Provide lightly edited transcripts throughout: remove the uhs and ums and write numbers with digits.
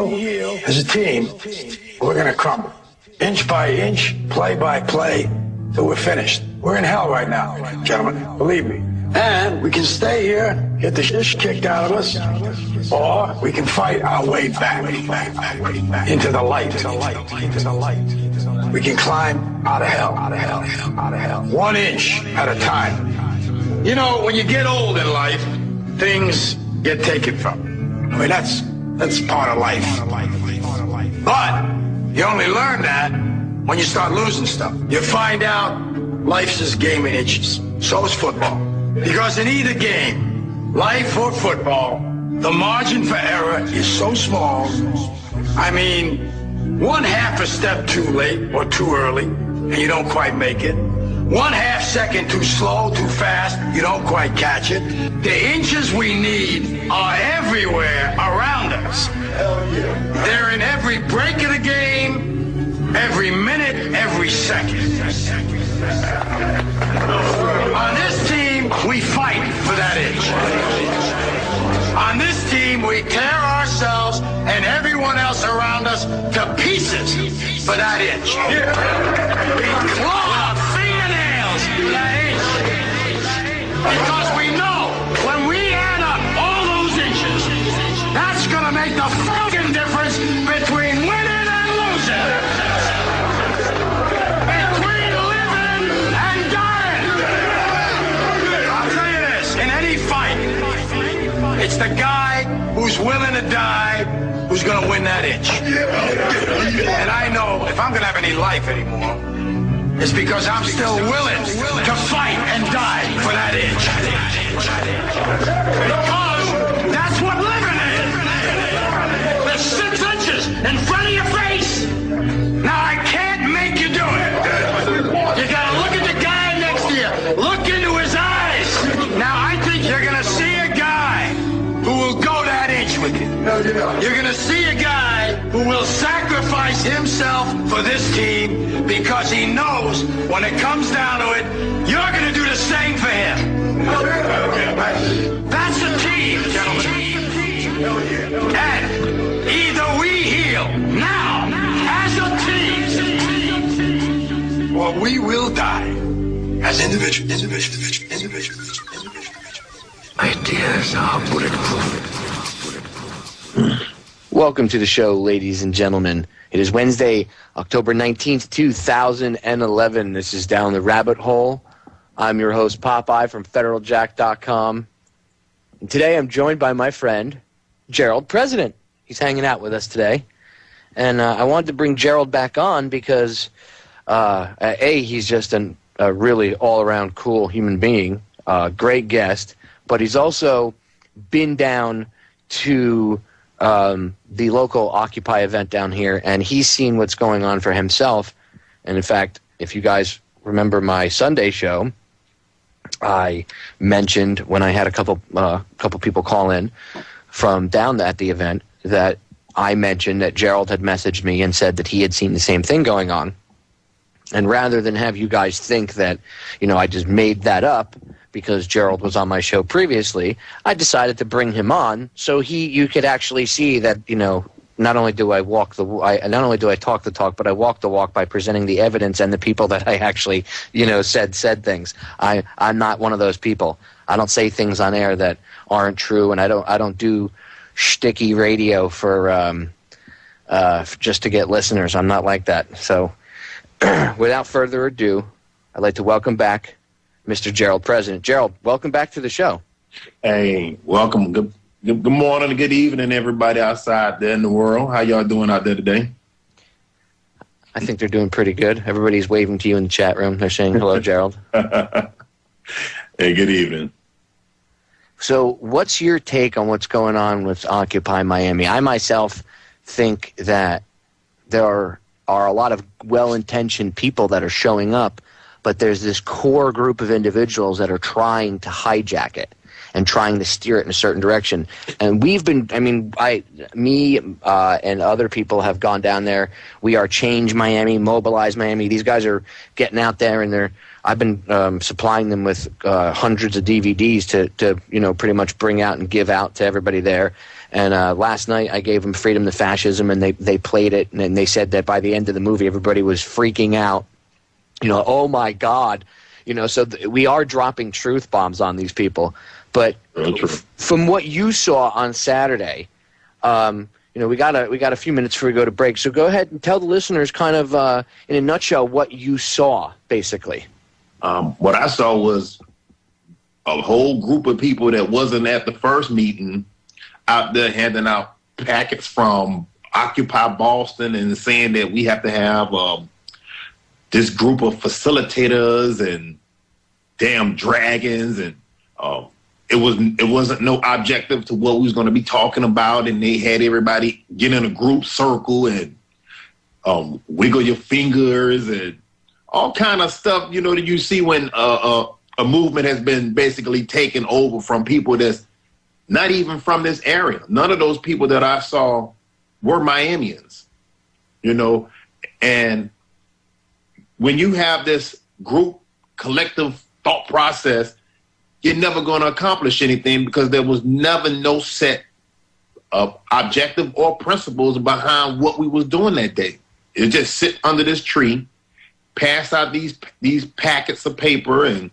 heal as a team, we're going to crumble. Inch by inch, play by play, till we're finished. We're in hell right now, gentlemen, believe me. And we can stay here, get the shit kicked out of us, or we can fight our way back into the light. We can climb out of hell. 1 inch at a time. You know, when you get old in life, things get taken from you. I mean, that's part of life. But you only learn that when you start losing stuff. You find out life's just game in inches. So is football. Because in either game, life or football, the margin for error is so small. I mean, 1/2 a step too late or too early, and you don't quite make it. 1/2 second too slow, too fast, you don't quite catch it. The inches we need are everywhere around us. They're in every break of the game, every minute, every second. On this team, we fight for that inch. On this team, we tear ourselves and everyone else around us to pieces for that inch. We claw our fingernails for that inch. Because we know when we add up all those inches, that's going to make the fucking difference between winning and losing. Between living and dying. I'll tell you this, in any fight, it's the guy who's willing to die who's going to win that inch. And I know if I'm going to have any life anymore, it's because I'm still willing to fight and die for that inch. Because that's what living is. There's 6 inches in front of your face. Now I can't make you do it. You got to look at the guy next to you. Look into his eyes. Now I think you're going to see a guy who will go that inch with you. You're going to see a guy who will sacrifice himself for this team because he knows when it comes down to it, you're going to do the same for him. That's a team, gentlemen. And either we heal now as a team, or we will die as individuals. Ideas are bulletproof. Welcome to the show, ladies and gentlemen. It is Wednesday, October 19th, 2011. This is Down the Rabbit Hole. I'm your host, Popeye, from FederalJack.com. And today I'm joined by my friend, Jerrald President. He's hanging out with us today. And I wanted to bring Jerrald back on because, he's just a really all-around cool human being, great guest, but he's also been down to the local Occupy event down here, and he's seen what's going on for himself. And in fact, if you guys remember my Sunday show, I mentioned when I had a couple people call in from down at the event that I mentioned that Jerrald had messaged me and said that he had seen the same thing going on. And rather than have you guys think that, I just made that up, because Jerrald was on my show previously, I decided to bring him on so you could actually see that, not only do I talk the talk, but I walk the walk by presenting the evidence and the people that I actually, said things. I'm not one of those people. I don't say things on air that aren't true, and I don't do shticky radio for just to get listeners. I'm not like that. So, without further ado, I'd like to welcome back Mr. Jerrald President. Jerrald, welcome back to the show. Hey, welcome. Good morning and good evening, everybody outside there in the world. How y'all doing out there today? I think they're doing pretty good. Everybody's waving to you in the chat room. They're saying hello, Jerrald. Hey, good evening. So what's your take on what's going on with Occupy Miami? I myself think that there are a lot of well-intentioned people that are showing up, but there's this core group of individuals that are trying to hijack it and trying to steer it in a certain direction. And we've been, and other people have gone down there. We are Change Miami, Mobilize Miami. These guys are getting out there, and I've been supplying them with hundreds of DVDs to pretty much bring out and give out to everybody there. And last night I gave them Freedom to Fascism, and they played it, and they said that by the end of the movie everybody was freaking out. You know, oh my God. You know, so we are dropping truth bombs on these people. But from what you saw on Saturday, you know, we got a few minutes before we go to break. So go ahead and tell the listeners kind of in a nutshell what you saw, basically. What I saw was a whole group of people that wasn't at the first meeting out there handing out packets from Occupy Boston and saying that we have to have this group of facilitators and damn dragons, and it wasn't no objective to what we was going to be talking about, and they had everybody get in a group circle and wiggle your fingers and all kind of stuff, you know, that you see when a movement has been basically taken over from people that's not even from this area. None of those people that I saw were Miamians, you know. And when you have this group collective thought process, you're never going to accomplish anything because there was never no set of objective or principles behind what we was doing that day. It just sit under this tree, pass out these packets of paper, and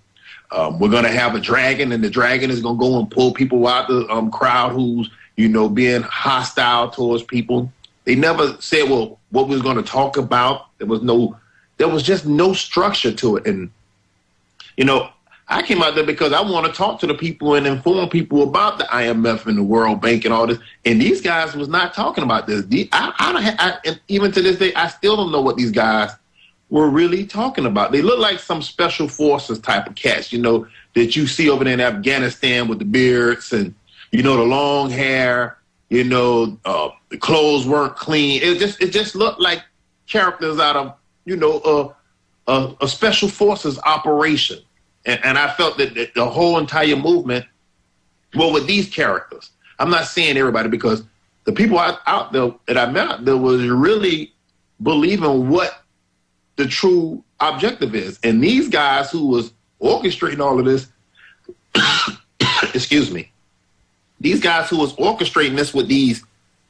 we're going to have a dragon, and the dragon is going to go and pull people out the crowd who's, you know, being hostile towards people. They never said, well, what we was going to talk about. There was just no structure to it. And, you know, I came out there because I want to talk to the people and inform people about the IMF and the World Bank and all this. And these guys was not talking about this. And even to this day, I still don't know what these guys were really talking about. They look like some special forces type of cats, you know, that you see over there in Afghanistan with the beards and, you know, the long hair, you know, the clothes weren't clean. It just looked like characters out of, you know, a special forces operation. And I felt that the whole entire movement, well, with these characters, I'm not saying everybody, because the people out there that I met out there was really believing what the true objective is. And these guys who was orchestrating all of this, excuse me, these guys who was orchestrating this with these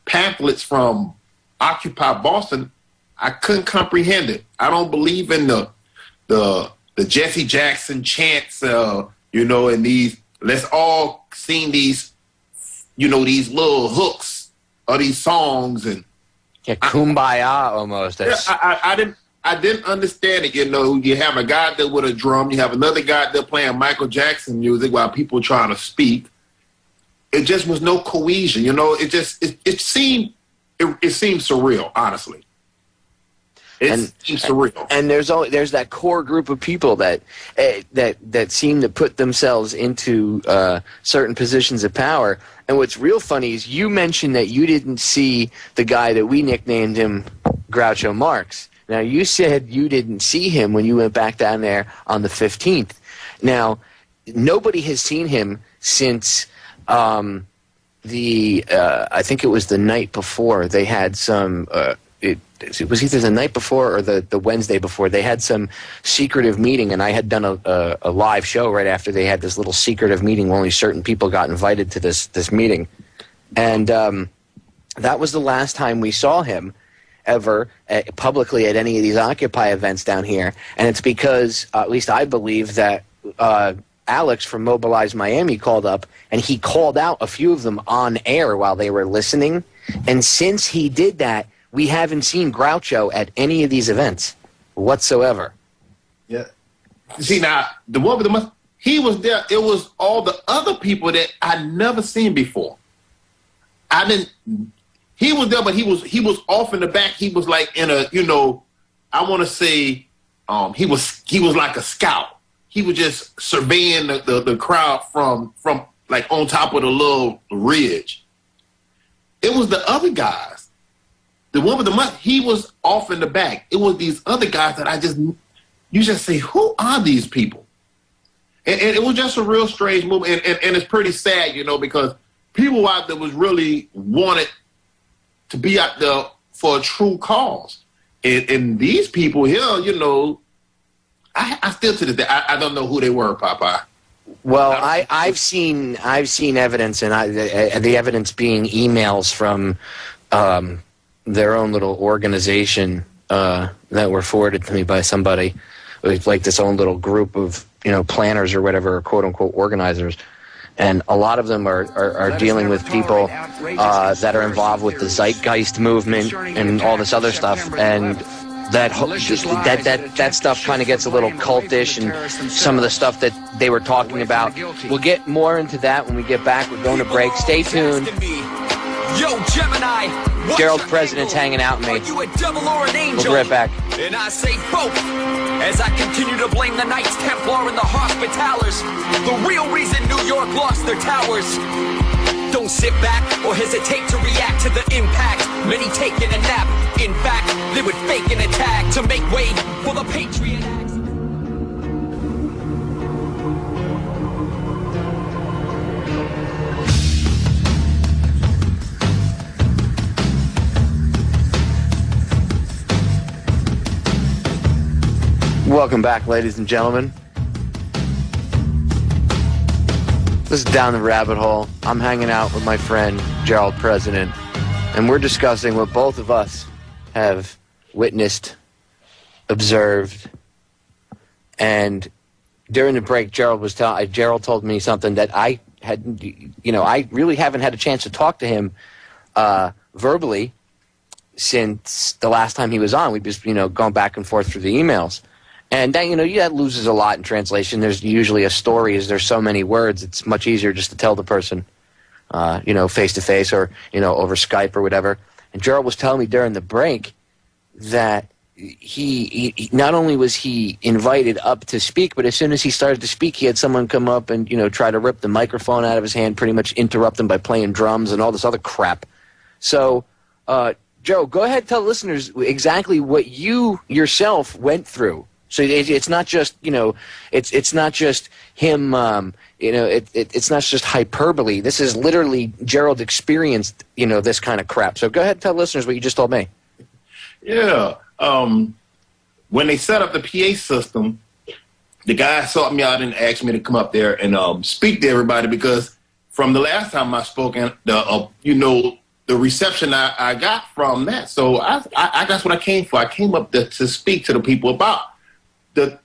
pamphlets from Occupy Boston, I couldn't comprehend it. I don't believe in the Jesse Jackson chants, you know, and these, let's all sing these, you know, these little hooks of these songs. And yeah, kumbaya almost. I didn't understand it. You know, you have a guy there with a drum, you have another guy there playing Michael Jackson music while people trying to speak. It just was no cohesion, you know. It seemed surreal, honestly. It seems surreal. And there's that core group of people that seem to put themselves into certain positions of power. And what's real funny is you mentioned that you didn't see the guy that we nicknamed him Groucho Marx. Now, you said you didn't see him when you went back down there on the 15th. Now, nobody has seen him since I think it was the night before. They had some it was either the night before or the Wednesday before. They had some secretive meeting, and I had done a live show right after they had this little secretive meeting where only certain people got invited to this meeting. And that was the last time we saw him ever publicly at any of these Occupy events down here. And it's because, at least I believe, that Alex from Mobilize Miami called up, and he called out a few of them on air while they were listening. And since he did that, we haven't seen Groucho at any of these events whatsoever. Yeah. See, now, the one with the he was there. It was all the other people that I'd never seen before. He was there, but he was off in the back. He was like in a, you know, I want to say he was like a scout. He was just surveying the crowd from like on top of the little ridge. It was the other guys. The one with the must, he was off in the back. It was these other guys that you just say, who are these people? And it was just a real strange movement. And it's pretty sad, you know, because people out there was really wanted to be out there for a true cause. And these people here, you know, I still to this day, I don't know who they were, Popeye. Well, I've seen evidence, and the evidence being emails from their own little organization that were forwarded to me by somebody, like this own little group of planners or whatever, or quote unquote organizers. And a lot of them are dealing with people that are involved with the zeitgeist movement and all this other stuff. And that stuff kind of gets a little cultish, and some of the stuff that they were talking about. We'll get more into that when we get back. We're going to break. Stay tuned. Yo, Gemini, Jerrald President's hanging out with me. Are you a devil or an angel? We'll be right back. And I say both, as I continue to blame the Knights Templar and the Hospitallers, the real reason New York lost their towers. Don't sit back or hesitate to react to the impact. Many taking a nap. In fact, they would fake an attack to make way for the Patriot Act. Welcome back, ladies and gentlemen. This is Down the Rabbit Hole. I'm hanging out with my friend, Jerrald President, and we're discussing what both of us have witnessed, observed, and during the break, Jerrald told me something that I hadn't, I really haven't had a chance to talk to him verbally since the last time he was on. We've just, gone back and forth through the emails. And that, that loses a lot in translation. There's usually a story, as there's so many words, it's much easier just to tell the person, face to face or, over Skype or whatever. And Jerrald was telling me during the break that he not only was he invited up to speak, but as soon as he started to speak, he had someone come up and, try to rip the microphone out of his hand, pretty much interrupt him by playing drums and all this other crap. So, Joe, go ahead and tell listeners exactly what you yourself went through. So it's not just, it's not just him, it's not just hyperbole. This is literally Jerrald experienced, this kind of crap. So go ahead and tell listeners what you just told me. Yeah. When they set up the PA system, the guy sought me out and asked me to come up there and speak to everybody, because from the last time I spoke, the reception I got from that. So I that's what I came for. I came up there to speak to the people about the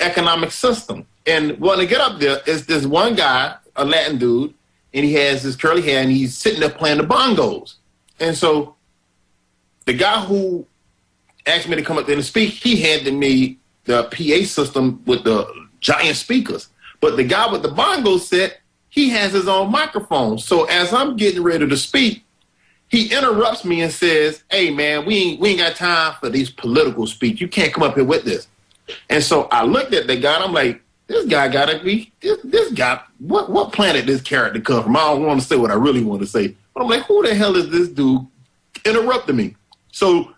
economic system. And when I get up there, is this one guy, a Latin dude, and he has his curly hair, and he's sitting there playing the bongos. And so the guy who asked me to come up there and speak, he handed me the PA system with the giant speakers. But the guy with the bongo set, he has his own microphone. So as I'm getting ready to speak, he interrupts me and says, "Hey, man, we ain't got time for these political speech. You can't come up here with this." And so I looked at the guy, and I'm like, this guy gotta be, this guy, what planet this character come from? I don't want to say what I really want to say. But I'm like, who the hell is this dude interrupting me? So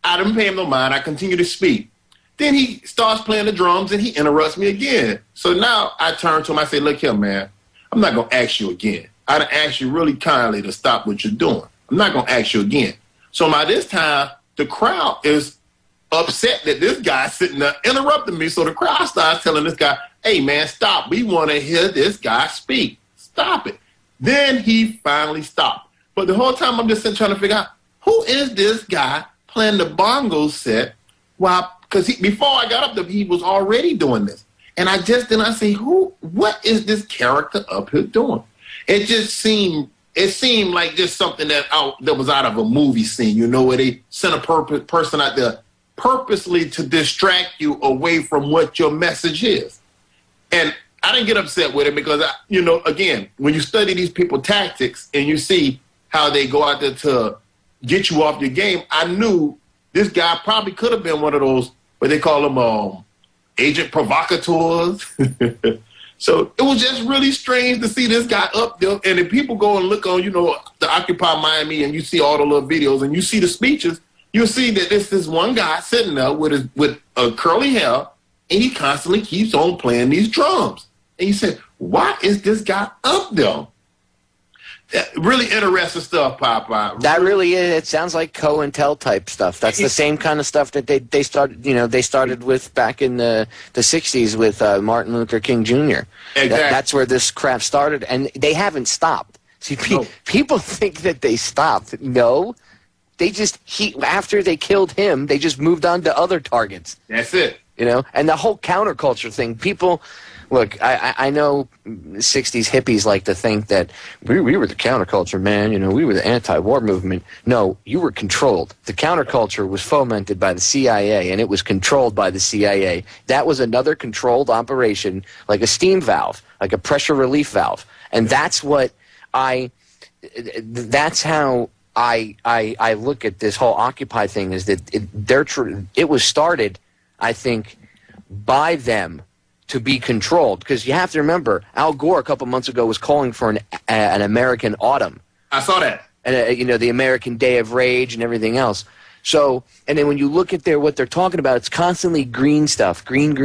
I didn't pay him no mind. I continue to speak. Then he starts playing the drums, and he interrupts me again. So now I turn to him. I say, look here, man, I'm not going to ask you again. I done asked you really kindly to stop what you're doing. I'm not going to ask you again. So by this time, the crowd is upset that this guy's sitting there interrupting me. So the crowd starts telling this guy, "Hey, man, stop. We want to hear this guy speak. Stop it." Then he finally stopped. But the whole time I'm just sitting trying to figure out, who is this guy playing the bongo set? Because before I got up there, he was already doing this. And I say, what is this character up here doing? It seemed like just something that was out of a movie scene, where they sent a person out there purposely to distract you away from what your message is. And I didn't get upset with it because, again, when you study these people's tactics and you see how they go out there to get you off your game, I knew this guy probably could have been one of those, what they call them, agent provocateurs. So it was just really strange to see this guy up there. And if people go and look on, the Occupy Miami, and you see all the little videos and you see the speeches, you'll see that this one guy sitting there with a curly hair, and he constantly keeps on playing these drums. And you say, why is this guy up there? Really interesting stuff, Popeye. That really is. It sounds like COINTEL type stuff. That's the same kind of stuff that they started. You know, they started with back in the '60s with Martin Luther King Jr. Exactly. That's where this crap started, and they haven't stopped. See, people think that they stopped. No, they just after they killed him, they just moved on to other targets. That's it. You know, and the whole counterculture thing. People, look, I know '60s hippies like to think that we were the counterculture, man. You know, we were the anti-war movement. No, you were controlled. The counterculture was fomented by the CIA, and it was controlled by the CIA. That was another controlled operation, like a steam valve, like a pressure relief valve, and that's what that's how I look at this whole Occupy thing. Is that it was started, I think, by them to be controlled, because you have to remember, Al Gore a couple months ago was calling for an American autumn. I saw that. And you know, the American Day of Rage and everything else. So, and then when you look at what they're talking about, it's constantly green stuff, green.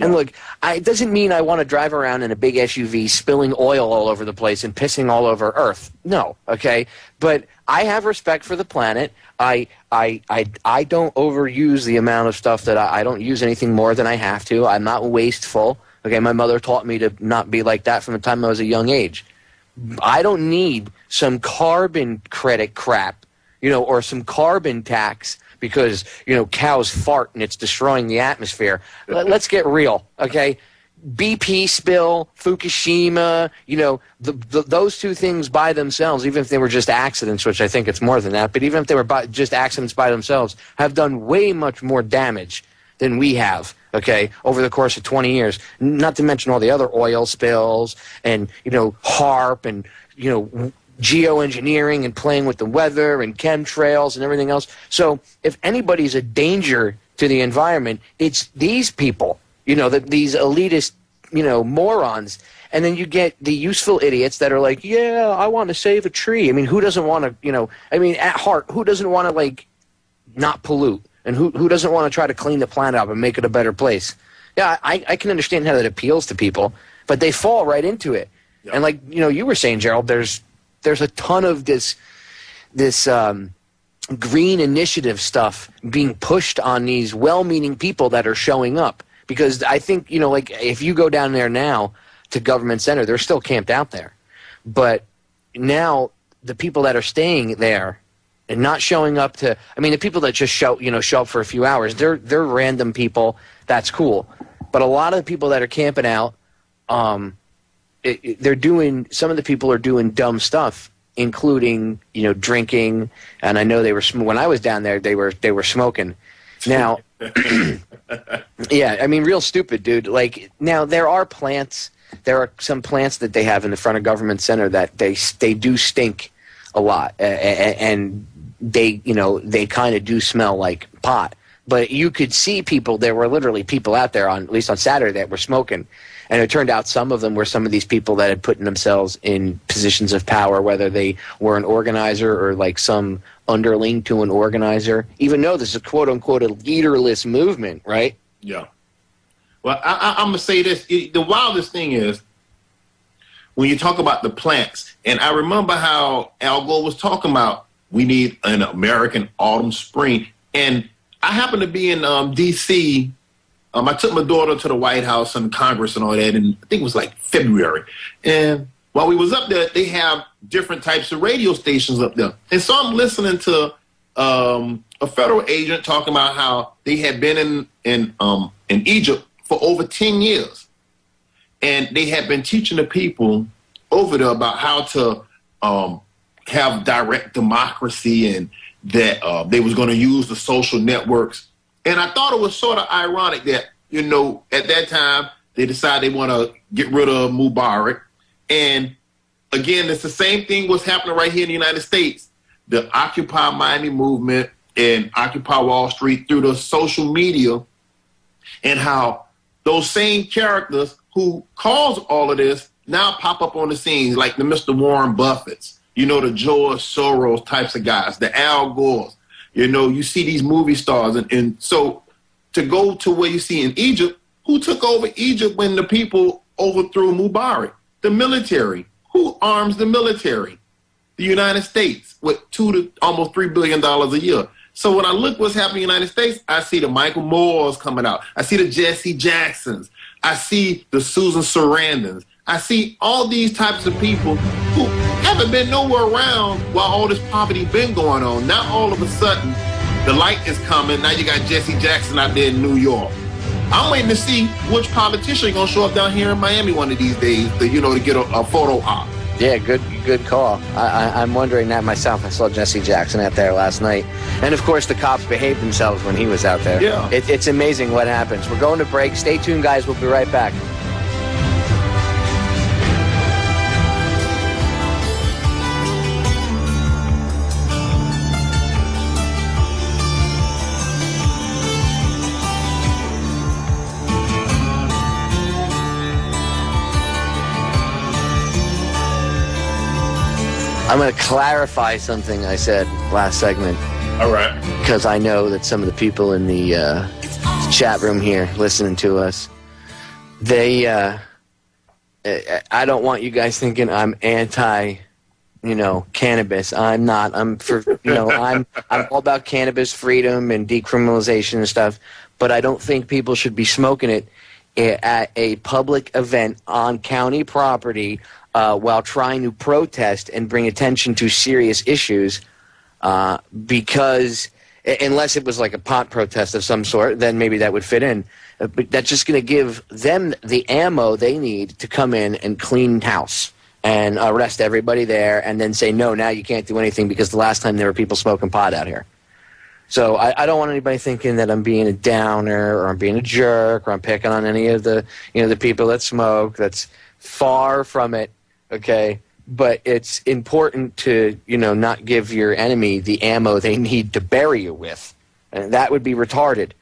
And look, it doesn't mean I want to drive around in a big SUV spilling oil all over the place and pissing all over Earth. No, okay? But I have respect for the planet. I don't overuse the amount of stuff that I don't use anything more than I have to. I'm not wasteful. Okay, my mother taught me to not be like that from the time I was a young age. I don't need some carbon credit crap, you know, or some carbon tax because, you know, cows fart and it's destroying the atmosphere. Let's get real, okay? BP spill, Fukushima, you know, those two things by themselves, even if they were just accidents, which I think it's more than that, but even if they were just accidents by themselves, have done way much more damage than we have, okay, over the course of 20 years. Not to mention all the other oil spills and, you know, HARP and, you know, geoengineering and playing with the weather and chemtrails and everything else. So if anybody's a danger to the environment, it's these people, you know, these elitist, you know, morons. And then you get the useful idiots that are like, yeah, I want to save a tree. I mean, who doesn't want to, you know, I mean, at heart, who doesn't want to, like, not pollute? And who doesn't want to try to clean the planet up and make it a better place? Yeah, I can understand how that appeals to people, but they fall right into it. Yep. And like, you know, you were saying, Jerrald, there's a ton of this green initiative stuff being pushed on these well-meaning people that are showing up. Because I think, you know, like if you go down there now to Government Center, they're still camped out there. But now the people that are staying there and not showing up to, I mean, the people that just show up for a few hours, they're random people. That's cool. But a lot of the people that are camping out, they're doing, some of the people are doing dumb stuff, including, you know, drinking. And I know they were, when I was down there, they were smoking. Now, yeah, I mean, real stupid, dude. Like, now there are plants, there are some plants that they have in the front of Government Center that they do stink a lot, and they, you know, they kind of do smell like pot. But you could see people, there were literally people out there, at least on Saturday, that were smoking. And it turned out some of them were some of these people that had put themselves in positions of power, whether they were an organizer or like some underling to an organizer, even though this is quote-unquote a leaderless movement, right? Yeah. Well, I'm going to say this. The wildest thing is when you talk about the plants, and I remember how Al Gore was talking about we need an American autumn spring. And I happened to be in D.C., I took my daughter to the White House and Congress and all that, and I think it was like February. And while we was up there, they have different types of radio stations up there. And so I'm listening to a federal agent talking about how they had been in Egypt for over 10 years. And they had been teaching the people over there about how to have direct democracy, and that they was going to use the social networks. And I thought it was sort of ironic that, you know, at that time, they decided they want to get rid of Mubarak. And again, it's the same thing was happening right here in the United States. The Occupy Miami movement and Occupy Wall Street through the social media, and how those same characters who caused all of this now pop up on the scenes, like the Mr. Warren Buffetts, you know, the George Soros types of guys, the Al Gores. You know, you see these movie stars. And so to go to where you see in Egypt, who took over Egypt when the people overthrew Mubarak? The military. Who arms the military? The United States, with $2 to almost $3 billion a year. So when I look what's happening in the United States, I see the Michael Moores coming out. I see the Jesse Jacksons. I see the Susan Sarandons. I see all these types of people who haven't been nowhere around while all this poverty been going on. Now all of a sudden, the light is coming. Now you got Jesse Jackson out there in New York. I'm waiting to see which politician going to show up down here in Miami one of these days to get a photo op. Yeah, good call. I'm wondering that myself. I saw Jesse Jackson out there last night. And, of course, the cops behaved themselves when he was out there. Yeah. It's amazing what happens. We're going to break. Stay tuned, guys. We'll be right back. I'm going to clarify something I said last segment. All right. Because I know that some of the people in the chat room here listening to us, I don't want you guys thinking I'm anti, cannabis. I'm not. I'm for, I'm all about cannabis freedom and decriminalization and stuff. But I don't think people should be smoking it at a public event on county property while trying to protest and bring attention to serious issues, because unless it was like a pot protest of some sort, then maybe that would fit in. But that's just going to give them the ammo they need to come in and clean house and arrest everybody there and then say, no, now you can't do anything because the last time there were people smoking pot out here. So I don't want anybody thinking that I'm being a downer or I'm being a jerk or I'm picking on any of the, the people that smoke. That's far from it. Okay, but it's important to, not give your enemy the ammo they need to bury you with. And that would be retarded.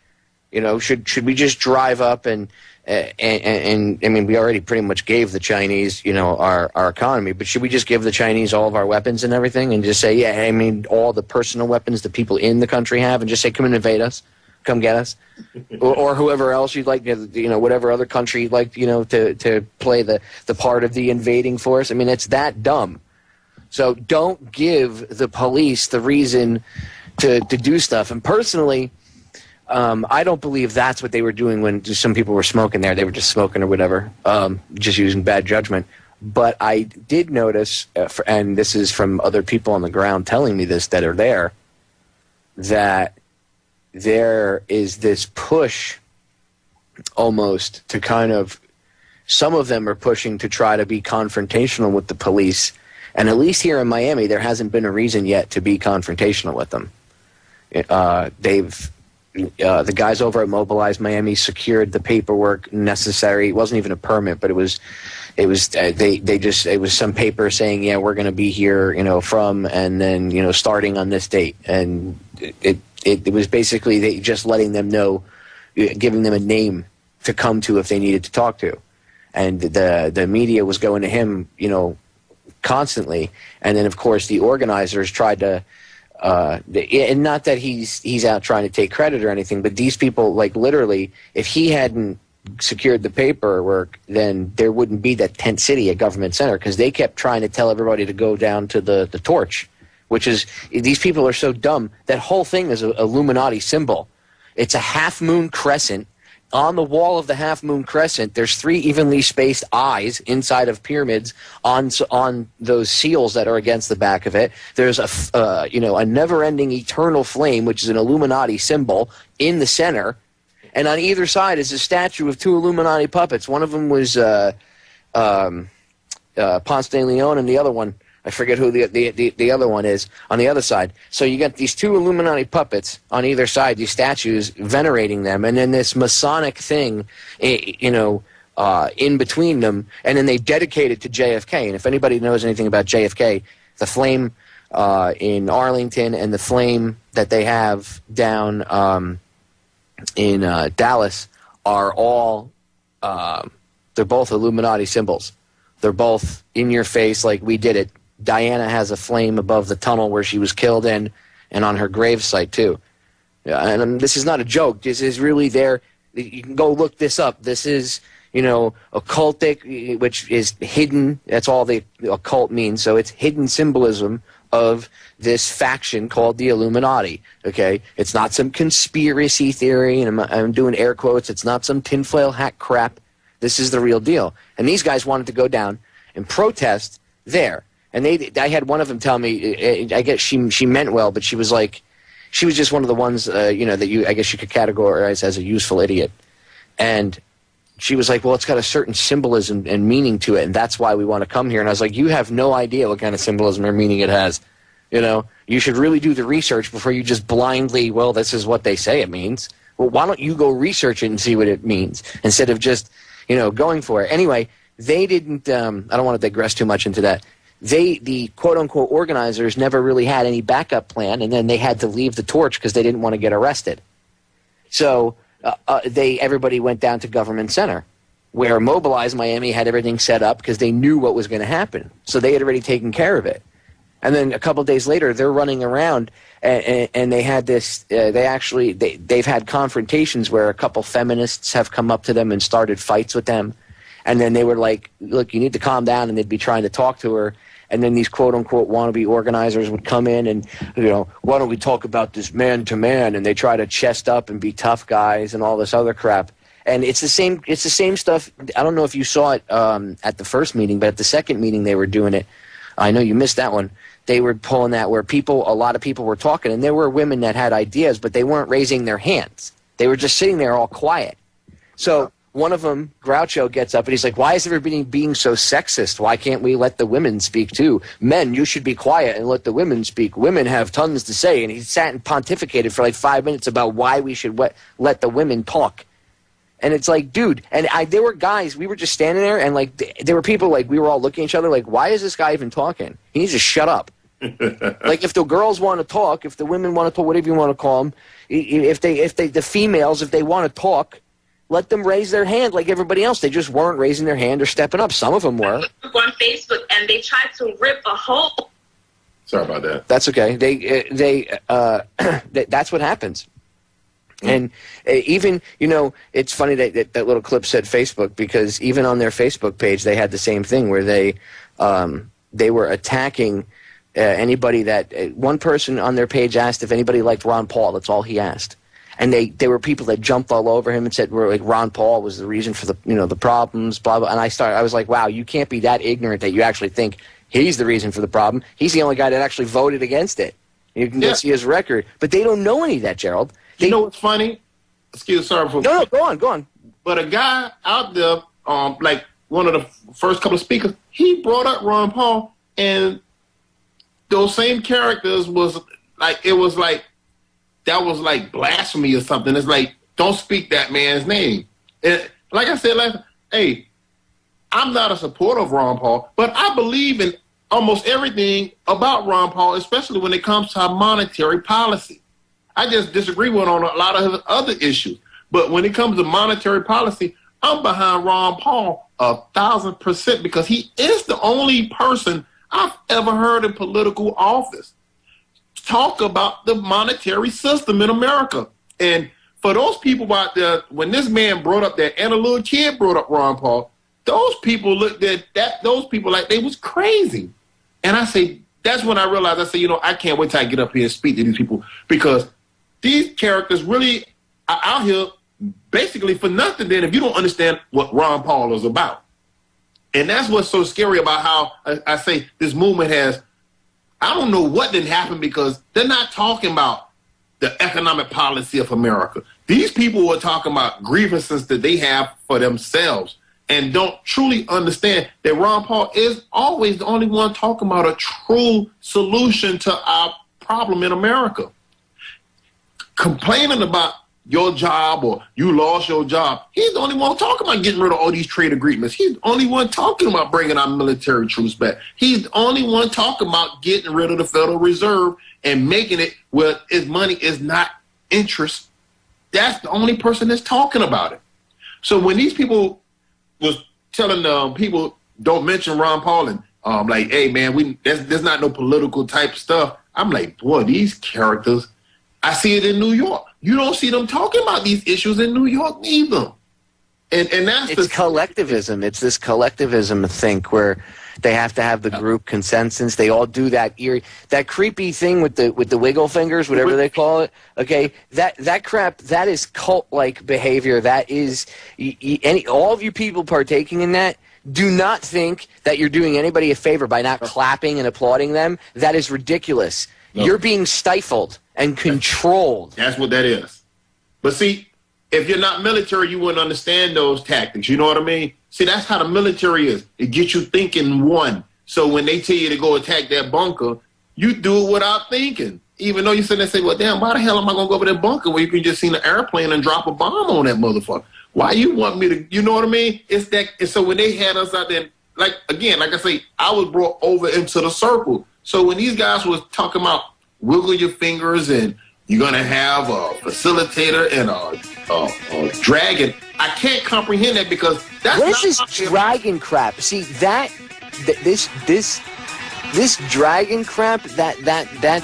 Should we just drive up and I mean, we already pretty much gave the Chinese, our economy, but should we just give the Chinese all of our weapons and everything and just say, yeah, I mean, all the personal weapons the people in the country have and just say, come and invade us? Come get us, or whoever else you'd like, whatever other country you'd like, to play the part of the invading force. I mean, it's that dumb. So don't give the police the reason to do stuff. And personally, I don't believe that's what they were doing when some people were smoking there. They were just smoking or whatever, just using bad judgment. But I did notice, and this is from other people on the ground telling me this that are there, that there is this push almost to kind of, some of them are pushing to try to be confrontational with the police. And at least here in Miami, there hasn't been a reason yet to be confrontational with them. The guys over at Mobilize Miami secured the paperwork necessary. It wasn't even a permit, but it was some paper saying, yeah, we're going to be here, from, and then, starting on this date. And it was basically they just letting them know, giving them a name to come to if they needed to talk to. And the media was going to him, constantly. And then, of course, the organizers tried to, and not that he's out trying to take credit or anything, but these people, like, literally, if he hadn't secured the paperwork, then there wouldn't be that tent city at Government Center, because they kept trying to tell everybody to go down to the torch, which is, these people are so dumb. That whole thing is an Illuminati symbol. It's a half-moon crescent. On the wall of the half-moon crescent, there's 3 evenly spaced eyes inside of pyramids on those seals that are against the back of it. There's a never-ending eternal flame, which is an Illuminati symbol, in the center. And on either side is a statue of 2 Illuminati puppets. One of them was Ponce de Leon, and the other one, I forget who the other one is, on the other side. So you got these 2 Illuminati puppets on either side, these statues, venerating them, and then this Masonic thing, in between them, and then they dedicate it to JFK. And if anybody knows anything about JFK, the flame in Arlington and the flame that they have down in Dallas are all, they're both Illuminati symbols. They're both in your face, like we did it. Diana has a flame above the tunnel where she was killed in, and on her gravesite too. And this is not a joke. This is really there. You can go look this up. This is, occultic, which is hidden. That's all the occult means. So it's hidden symbolism of this faction called the Illuminati. Okay, it's not some conspiracy theory, and I'm doing air quotes. It's not some tinfoil hat crap. This is the real deal. And these guys wanted to go down and protest there. And I had one of them tell me, I guess she meant well, but she was just one of the ones, that I guess you could categorize as a useful idiot. And she was like, well, it's got a certain symbolism and meaning to it, and that's why we want to come here. And I was like, you have no idea what kind of symbolism or meaning it has. You should really do the research before you just blindly, well, this is what they say it means. Well, why don't you go research it and see what it means instead of just, going for it. Anyway, they didn't, I don't want to digress too much into that. The quote-unquote organizers never really had any backup plan, and then they had to leave the torch because they didn't want to get arrested. So everybody went down to Government Center, where Mobilize Miami had everything set up because they knew what was going to happen. So they had already taken care of it. And then a couple of days later, they're running around, and they had this. They've had confrontations where a couple feminists have come up to them and started fights with them. And then they were like, look, you need to calm down, and they'd be trying to talk to her. And then these quote-unquote wannabe organizers would come in and, why don't we talk about this man-to-man? And they try to chest up and be tough guys and all this other crap. And it's the same stuff. I don't know if you saw it at the first meeting, but at the second meeting they were doing it. I know you missed that one. They were pulling that where a lot of people were talking, and there were women that had ideas, but they weren't raising their hands. They were just sitting there all quiet. So one of them, Groucho, gets up and he's like, why is everybody being so sexist? Why can't we let the women speak too? Men, you should be quiet and let the women speak. Women have tons to say. And he sat and pontificated for like 5 minutes about why we should let the women talk. And it's like, dude, and there were guys, we were just standing there, and like there were people, like we were all looking at each other like, why is this guy even talking? He needs to shut up. Like if the girls want to talk, if the women want to talk, whatever you want to call them, the females, if they want to talk, let them raise their hand like everybody else. They just weren't raising their hand or stepping up. Some of them were. On Facebook, and they tried to rip a hole. Sorry about that. That's okay. That's what happens. And even, it's funny that little clip said Facebook, because even on their Facebook page, they had the same thing where they were attacking anybody that one person on their page asked if anybody liked Ron Paul. That's all he asked. And there were people that jumped all over him and said, like, Ron Paul was the reason for the problems, blah, blah. And I was like, wow, you can't be that ignorant that you actually think he's the reason for the problem. He's the only guy that actually voted against it. You can go see his record. But they don't know any of that, Jerrald. You know what's funny? Sorry for... No, go on. But a guy out there, like one of the first couple of speakers, he brought up Ron Paul, and those same characters was like, that was like blasphemy or something. It's like, don't speak that man's name. And like I said last, hey, I'm not a supporter of Ron Paul, but I believe in almost everything about Ron Paul, especially when it comes to monetary policy. I just disagree with him on a lot of his other issues. But when it comes to monetary policy, I'm behind Ron Paul 1,000%, because he is the only person I've ever heard in political office talk about the monetary system in America. And for those people out there, when this man brought up that, and a little kid brought up Ron Paul, those people looked at those people like they was crazy. And I say, that's when I realized, I say, I can't wait till I get up here and speak to these people, because these characters really are out here basically for nothing then if you don't understand what Ron Paul is about. And that's what's so scary about how I say this movement has, I don't know what didn't happen, because they're not talking about the economic policy of America. These people are talking about grievances that they have for themselves and don't truly understand that Ron Paul is always the only one talking about a true solution to our problem in America. Complaining about your job or you lost your job, he's the only one talking about getting rid of all these trade agreements. He's the only one talking about bringing our military troops back. He's the only one talking about getting rid of the Federal Reserve and making it where his money is not interest. That's the only person that's talking about it. So when these people was telling people don't mention Ron Paul and like, hey man, there's not no political type stuff, I'm like, boy, these characters, I see it in New York. You don't see them talking about these issues in New York either. And that's it's collectivism. It's this collectivism, I think, where they have to have the group consensus. They all do that that creepy thing with the wiggle fingers, whatever they call it. Okay, that crap, that is cult-like behavior. That is all of you people partaking in that. Do not think that you're doing anybody a favor by not clapping and applauding them. That is ridiculous. No. You're being stifled and controlled. That's what that is. But see, if you're not military, you wouldn't understand those tactics. You know what I mean? See, that's how the military is. It gets you thinking one. So when they tell you to go attack that bunker, you do it without thinking. Even though you sit there and say, well, damn, why the hell am I going to go over that bunker where you can just see an airplane and drop a bomb on that motherfucker? Why you want me to, you know what I mean? It's that. So when they had us out there, like I say, I was brought over into the circle. So when these guys was talking about wiggle your fingers and you're going to have a facilitator and a dragon, I can't comprehend that because that's what is this dragon crap? See, this dragon crap, that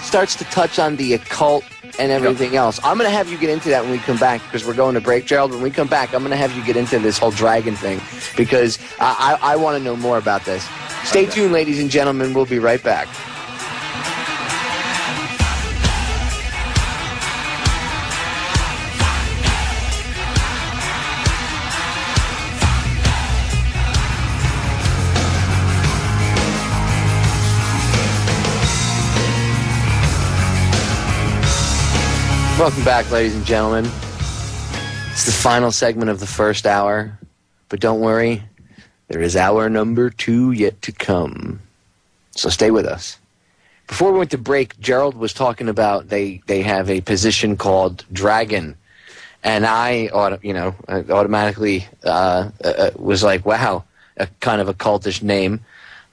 starts to touch on the occult and everything else. I'm going to have you get into that when we come back because we're going to break, Jerrald. When we come back, I'm going to have you get into this whole dragon thing because I want to know more about this. Stay tuned, ladies and gentlemen. We'll be right back. Welcome back, ladies and gentlemen. It's the final segment of the first hour, but don't worry, there is hour number 2 yet to come. So stay with us. Before we went to break, Jerrald was talking about they have a position called Dragon, and I automatically was like, wow, a kind of a cultish name,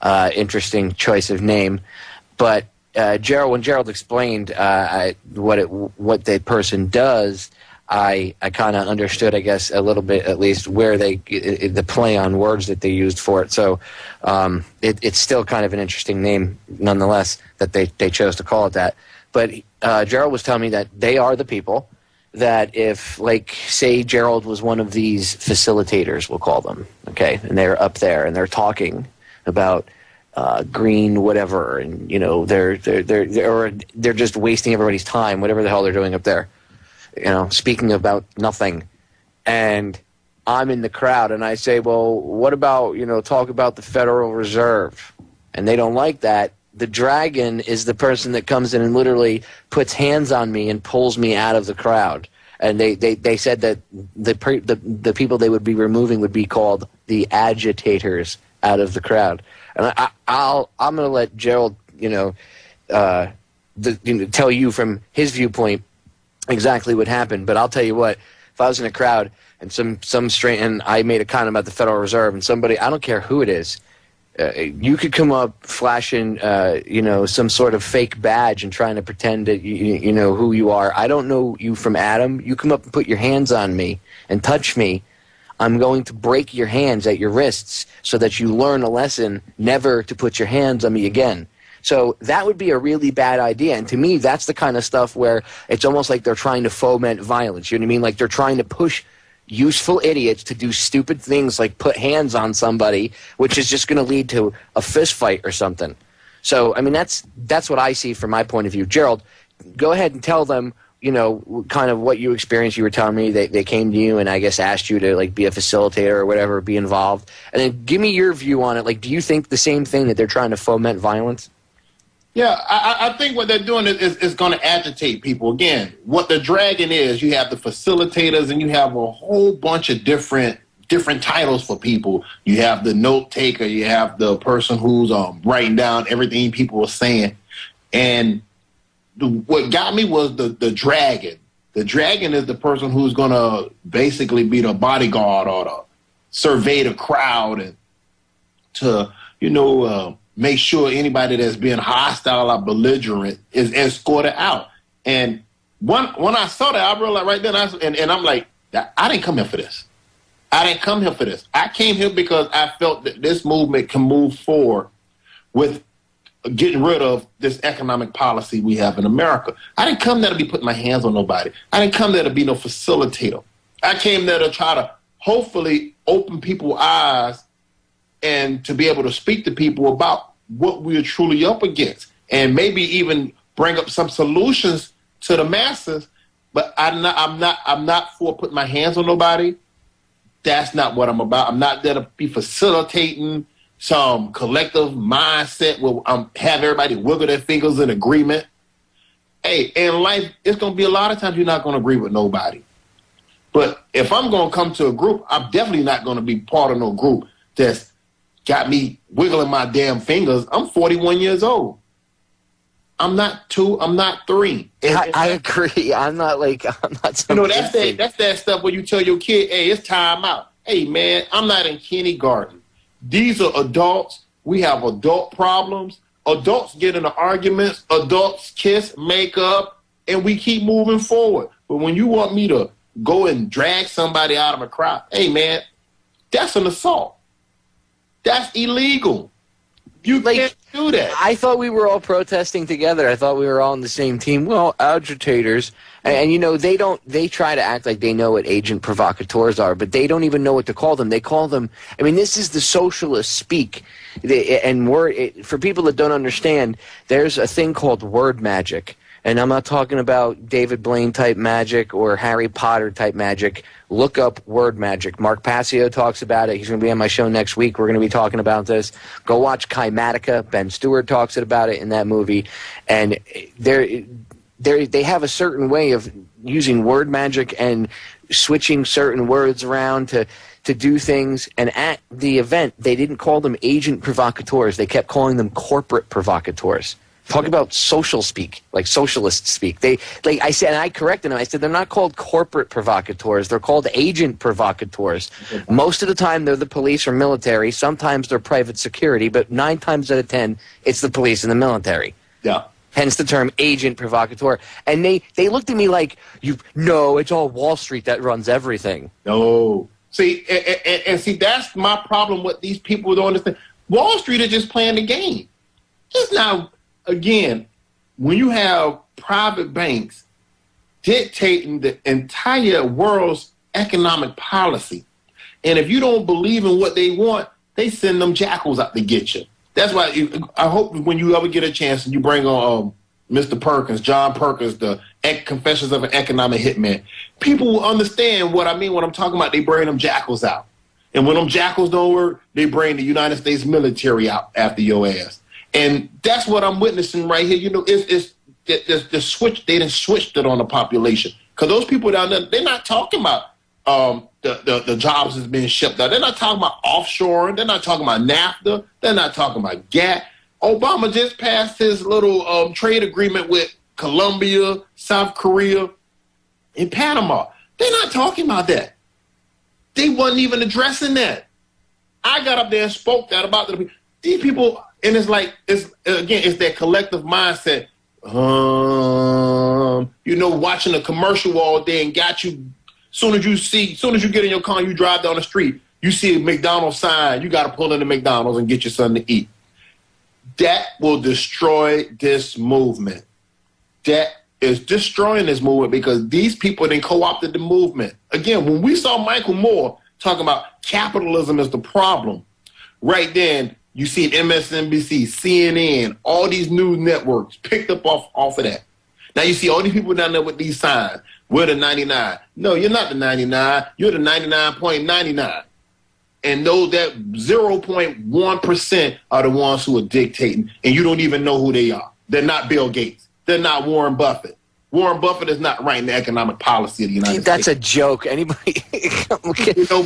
interesting choice of name, but. When Jerrald explained what that person does, I kind of understood, I guess, a little bit at least where the play on words that they used for it. So it's still kind of an interesting name, nonetheless, that they chose to call it that. But Jerrald was telling me that they are the people that if, like, say Jerrald was one of these facilitators, we'll call them, okay, and they're up there and they're talking about. Green, whatever, and they're just wasting everybody's time, whatever the hell they're doing up there. Speaking about nothing, and I'm in the crowd, and I say, well, what about talk about the Federal Reserve, and they don't like that. The dragon is the person that comes in and literally puts hands on me and pulls me out of the crowd. And they said that the people they would be removing would be called the agitators out of the crowd. And I'm going to let Jerrald, tell you from his viewpoint exactly what happened. But I'll tell you what, if I was in a crowd and and I made a comment about the Federal Reserve and somebody, I don't care who it is, you could come up flashing, some sort of fake badge and trying to pretend that you know who you are. I don't know you from Adam. You come up and put your hands on me and touch me. I'm going to break your hands at your wrists so that you learn a lesson never to put your hands on me again. So that would be a really bad idea. And to me, that's the kind of stuff where it's almost like they're trying to foment violence. You know what I mean? Like they're trying to push useful idiots to do stupid things like put hands on somebody, which is just going to lead to a fist fight or something. So, I mean, that's what I see from my point of view. Jerrald, go ahead and tell them, kind of what you experienced. You were telling me they came to you and I guess asked you to like be a facilitator or whatever, be involved. And then give me your view on it. Like, do you think the same thing that they're trying to foment violence? Yeah, I think what they're doing is going to agitate people. Again, what the dragon is, you have the facilitators and you have a whole bunch of different titles for people. You have the note taker, you have the person who's writing down everything people are saying. And what got me was the dragon. The dragon is the person who's going to basically be the bodyguard or to survey the crowd and to, make sure anybody that's being hostile or belligerent is escorted out. And when I saw that, I realized right then, and I'm like, I didn't come here for this. I didn't come here for this. I came here because I felt that this movement can move forward with getting rid of this economic policy we have in America. I didn't come there to be putting my hands on nobody. I didn't come there to be no facilitator. I came there to try to hopefully open people's eyes and to be able to speak to people about what we're truly up against, and maybe even bring up some solutions to the masses. But I'm not for putting my hands on nobody. That's not what I'm about. I'm not there to be facilitating some collective mindset where have everybody wiggle their fingers in agreement. Hey, in life, it's going to be a lot of times you're not going to agree with nobody. But if I'm going to come to a group, I'm definitely not going to be part of no group that's got me wiggling my damn fingers. I'm 41 years old. I'm not 2. I'm not 3. I agree. I'm not. You know, that's that stuff where you tell your kid, hey, it's time out. Hey, man, I'm not in kindergarten. These are adults. We have adult problems. Adults get into arguments. Adults kiss, make up, and we keep moving forward. But when you want me to go and drag somebody out of a crowd, hey, man, that's an assault. That's illegal. You can't do that. I thought we were all protesting together. I thought we were all on the same team. Well, agitators. And you know, they try to act like they know what agent provocateurs are, but they don't even know what to call them. They call them, I mean, this is the socialist speak. For people that don't understand, there's a thing called word magic. And I'm not talking about David Blaine type magic or Harry Potter type magic. Look up word magic. Mark Passio talks about it. He's going to be on my show next week. We're going to be talking about this. Go watch Kymatica. Ben Stewart talks about it in that movie. And they have a certain way of using word magic and switching certain words around to do things. And at the event, they didn't call them agent provocateurs. They kept calling them corporate provocateurs. Talk about social speak, like socialist speak. I said, and I corrected them. I said, they're not called corporate provocateurs. They're called agent provocateurs. Most of the time, they're the police or military. Sometimes they're private security, but 9 times out of 10, it's the police and the military. Yeah. Hence the term agent provocateur. And they looked at me like, no, it's all Wall Street that runs everything. No. See, and see, that's my problem with these people who don't understand. Wall Street is just playing the game. It's not. Again, when you have private banks dictating the entire world's economic policy, and if you don't believe in what they want, they send them jackals out to get you. That's why I hope when you ever get a chance and you bring on Mr. Perkins, John Perkins, the Confessions of an Economic Hitman, people will understand what I mean when I'm talking about they bring them jackals out. And when them jackals don't work, they bring the United States military out after your ass. And that's what I'm witnessing right here. You know, it's the switch. They done switched it on the population. Because those people down there, they're not talking about the jobs that's being shipped out. They're not talking about offshoring. They're not talking about NAFTA. They're not talking about GATT. Obama just passed his little trade agreement with Colombia, South Korea, and Panama. They're not talking about that. They wasn't even addressing that. I got up there and spoke that about these people. And it's like, it's that collective mindset. You know, watching a commercial all day and got you. Soon as you get in your car and you drive down the street, you see a McDonald's sign. You got to pull into McDonald's and get you something to eat. That will destroy this movement. That is destroying this movement because these people then co-opted the movement. Again, when we saw Michael Moore talking about capitalism as the problem, right then, you see MSNBC, CNN, all these news networks picked up off of that. Now you see all these people down there with these signs. We're the 99. No, you're not the 99. You're the 99.99. And know that 0.1% are the ones who are dictating, and you don't even know who they are. They're not Bill Gates. They're not Warren Buffett. Warren Buffett is not writing the economic policy of the United States. That's a joke. Anybody? You know,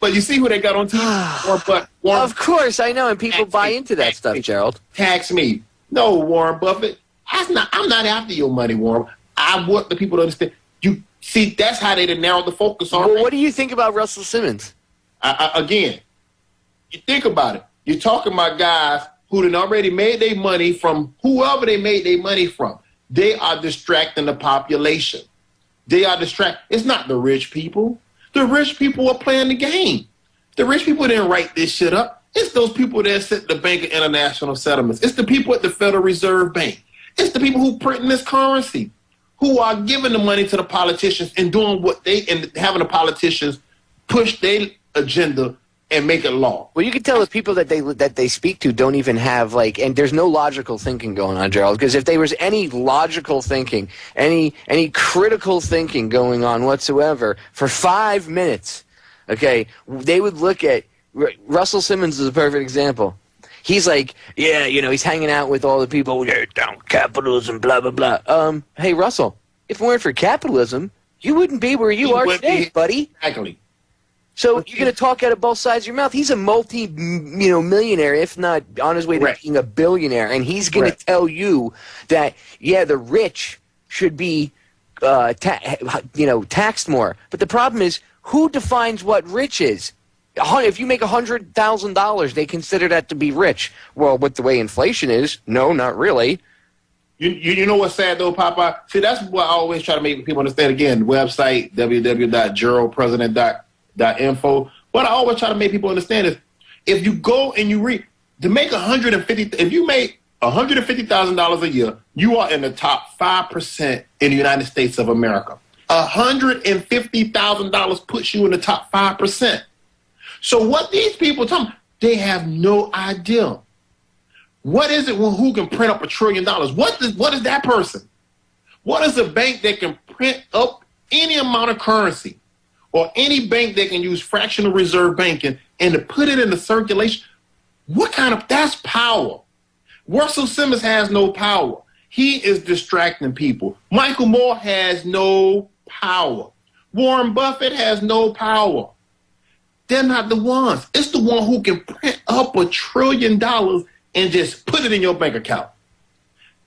but you see who they got on TV? Warren, of course, I know, and people buy into that stuff, Jerrald. Tax me. No, Warren Buffett. I'm not after your money, Warren. I want the people to understand. You see, that's how they narrowed the focus on. Well, what do you think about Russell Simmons? Again, you think about it. You're talking about guys who had already made their money from whoever they made their money from. They are distracting the population. They are distracting. It's not the rich people. The rich people are playing the game. The rich people didn't write this shit up. It's those people that sit at the Bank of International Settlements. It's the people at the Federal Reserve Bank. It's the people who printing this currency. who are giving the money to the politicians and doing what and having the politicians push their agenda and make it law. Well, you can tell the people that they speak to don't even have and there's no logical thinking going on, Jerrald. Because if there was any logical thinking, any critical thinking going on whatsoever for 5 minutes, okay, they would look at Russell Simmons is a perfect example. He's like, yeah, he's hanging out with all the people. They're down capitalism, blah blah blah. Hey Russell, if it weren't for capitalism, you wouldn't be where you are today, buddy. Exactly. So you're going to talk out of both sides of your mouth. He's a millionaire, if not on his way to being a billionaire, and he's going to tell you that the rich should be taxed more. But the problem is, who defines what rich is? If you make $100,000, they consider that to be rich. Well, with the way inflation is, no, not really. You know what's sad, though, Popeye? See, that's what I always try to make people understand. Again, the website, www.jerraldpresident.info. What I always try to make people understand is, if you go and you read, if you make $150,000 a year, you are in the top 5% in the United States of America. $150,000 puts you in the top 5%. So what these people tell me, they have no idea. What is it who can print up $1 trillion? What is that person? What is a bank that can print up any amount of currency, or any bank that can use fractional reserve banking and to put it into circulation? That's power. Russell Simmons has no power. He is distracting people. Michael Moore has no power. Warren Buffett has no power. They're not the ones. It's the one who can print up $1 trillion and just put it in your bank account.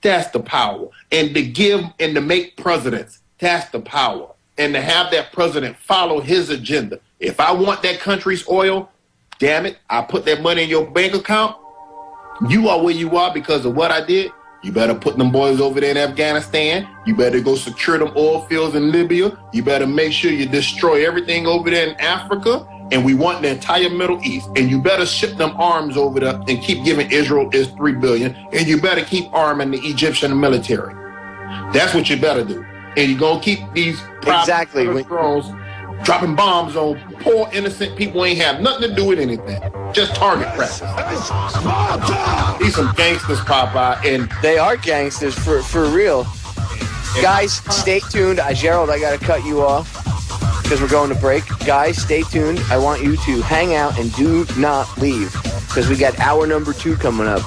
That's the power. And to give and to make presidents, that's the power. And to have that president follow his agenda. If I want that country's oil, damn it, I put that money in your bank account. You are where you are because of what I did. You better put them boys over there in Afghanistan. You better go secure them oil fields in Libya. You better make sure you destroy everything over there in Africa. And we want the entire Middle East. And you better ship them arms over there and keep giving Israel its $3 billion. And you better keep arming the Egyptian military. That's what you better do. And you're going to keep these drones dropping bombs on poor, innocent people who ain't have nothing to do with anything. Just target practice. These some gangsters, Popeye. And they are gangsters for real. Guys, stay tuned. Jerrald, I got to cut you off because we're going to break. Guys, stay tuned. I want you to hang out and do not leave because we got hour number 2 coming up.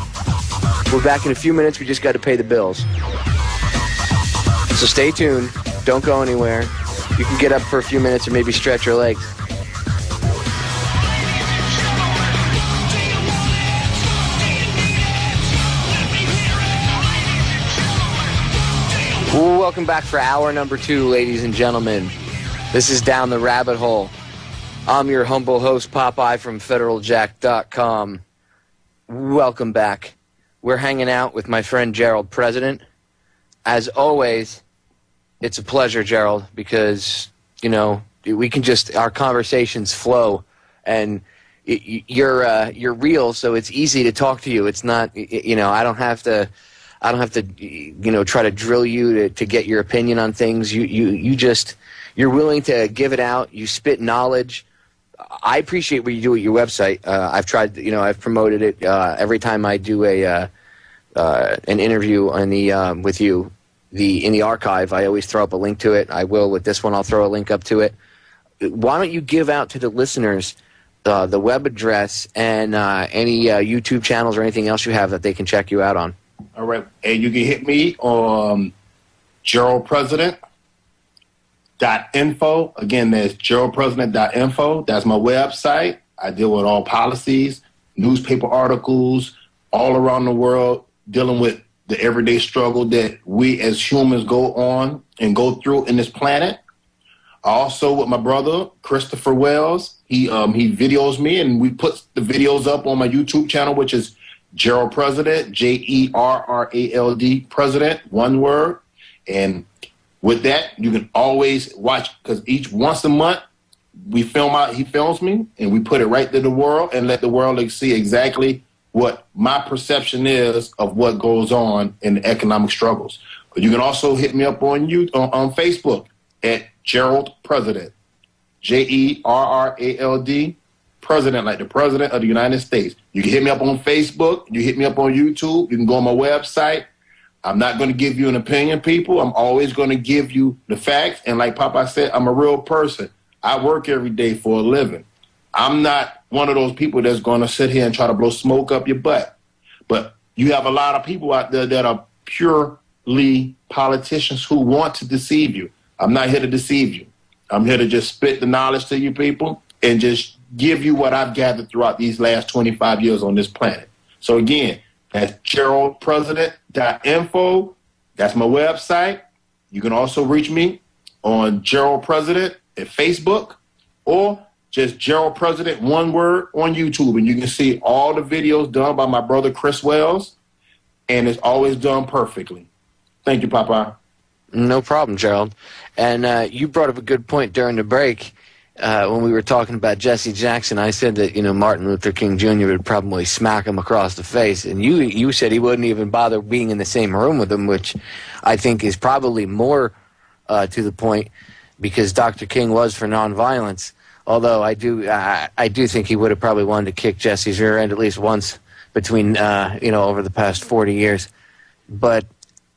We're back in a few minutes. We just got to pay the bills. So stay tuned. Don't go anywhere. You can get up for a few minutes and maybe stretch your legs. Welcome back for hour number 2, ladies and gentlemen. This is Down the Rabbit Hole. I'm your humble host, Popeye from FederalJack.com. Welcome back. We're hanging out with my friend Jerrald President. As always, it's a pleasure, Jerrald, because, we can just, our conversations flow, and you're real, so it's easy to talk to you. It's not, I don't have to, try to drill you to get your opinion on things. You're willing to give it out. You spit knowledge. I appreciate what you do at your website. I've tried, I've promoted it every time I do an interview on with you. In the archive, I always throw up a link to it. I will with this one. I'll throw a link up to it. Why don't you give out to the listeners the web address and any YouTube channels or anything else you have that they can check you out on? All right. And you can hit me on JerraldPresident.info. Again, that's JerraldPresident.info. That's my website. I deal with all policies, newspaper articles, all around the world, dealing with the everyday struggle that we as humans go on and go through in this planet. Also with my brother, Christopher Wells. He videos me, and we put the videos up on my YouTube channel, which is Jerrald President, Jerrald President, one word. And with that, you can always watch, because once a month, he films me, and we put it right to the world and let the world see exactly what my perception is of what goes on in the economic struggles. You can also hit me up on Facebook at Jerrald President, Jerrald, President, like the President of the United States. You can hit me up on Facebook. You hit me up on YouTube. You can go on my website. I'm not going to give you an opinion, people. I'm always going to give you the facts. And like Popeye said, I'm a real person. I work every day for a living. I'm not one of those people that's going to sit here and try to blow smoke up your butt. But you have a lot of people out there that are purely politicians who want to deceive you. I'm not here to deceive you. I'm here to just spit the knowledge to you people and just give you what I've gathered throughout these last 25 years on this planet. So again, that's JerraldPresident.info. That's my website. You can also reach me on Jerrald President at Facebook or just Jerrald President, one word, on YouTube. And you can see all the videos done by my brother Chris Wells, and it's always done perfectly. Thank you, Popeye. No problem, Jerrald. And you brought up a good point during the break when we were talking about Jesse Jackson. I said that, Martin Luther King Jr. would probably smack him across the face. And you said he wouldn't even bother being in the same room with him, which I think is probably more to the point because Dr. King was for nonviolence. Although I do think he would have probably wanted to kick Jesse's rear end at least once between, over the past 40 years. But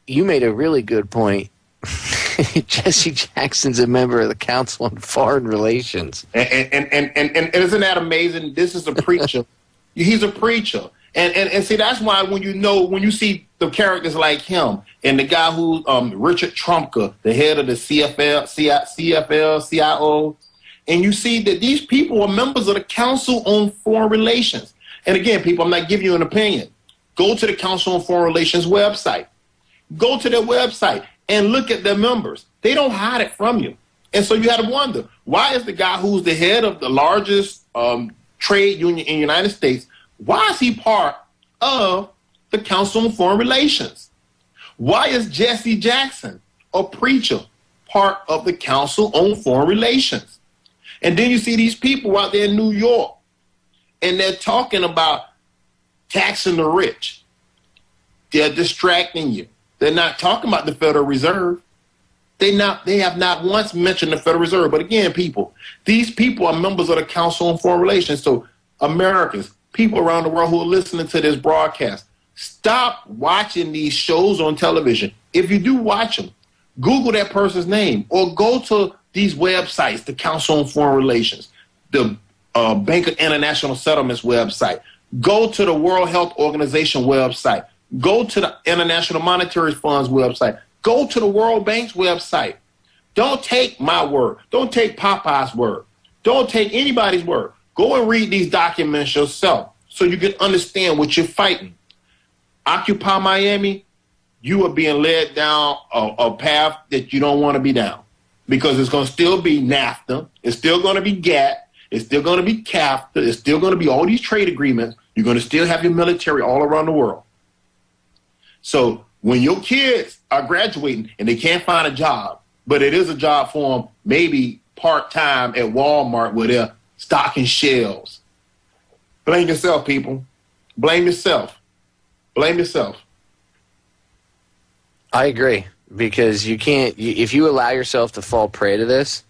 you made a really good point. Jesse Jackson's a member of the Council on Foreign Relations. And isn't that amazing? This is a preacher. He's a preacher. And see, that's why when you see the characters like him and the guy who's Richard Trumka, the head of the CIO, and you see that these people are members of the Council on Foreign Relations. And again, people, I'm not giving you an opinion. Go to the Council on Foreign Relations website. Go to their website and look at their members. They don't hide it from you. And so you have to wonder, why is the guy who's the head of the largest trade union in the United States, why is he part of the Council on Foreign Relations? Why is Jesse Jackson, a preacher, part of the Council on Foreign Relations? And then you see these people out there in New York, and they're talking about taxing the rich. They're distracting you. They're not talking about the Federal Reserve. They have not once mentioned the Federal Reserve. But again, people, these people are members of the Council on Foreign Relations. So Americans, people around the world who are listening to this broadcast, stop watching these shows on television. If you do watch them, Google that person's name or go to these websites, the Council on Foreign Relations, the Bank of International Settlements website, go to the World Health Organization website, go to the International Monetary Fund's website, go to the World Bank's website. Don't take my word. Don't take Popeye's word. Don't take anybody's word. Go and read these documents yourself so you can understand what you're fighting. Occupy Miami, you are being led down a path that you don't want to be down. Because it's going to still be NAFTA, it's still going to be GATT, it's still going to be CAFTA, it's still going to be all these trade agreements. You're going to still have your military all around the world. So when your kids are graduating and they can't find a job, but it is a job for them, maybe part-time at Walmart where they're stocking shelves, blame yourself, people. Blame yourself. Blame yourself. I agree. Because you can't, if you allow yourself to fall prey to this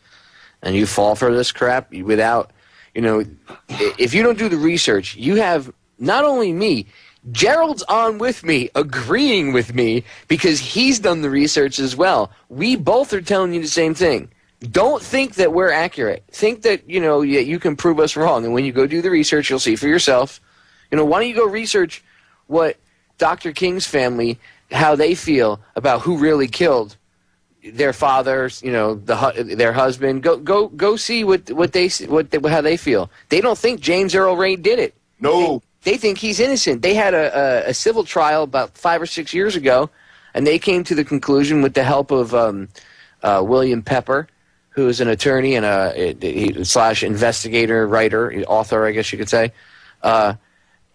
and you fall for this crap without, if you don't do the research, you have not only me, Jerrald's on with me, agreeing with me because he's done the research as well. We both are telling you the same thing. Don't think that we're accurate. Think that, you can prove us wrong. And when you go do the research, you'll see for yourself. Why don't you go research what Dr. King's family, how they feel about who really killed their fathers, their husband. Go see how they feel. They don't think James Earl Ray did it. No. They think he's innocent. They had a civil trial about 5 or 6 years ago, and they came to the conclusion with the help of William Pepper, who is an attorney and / investigator, writer, author, I guess you could say.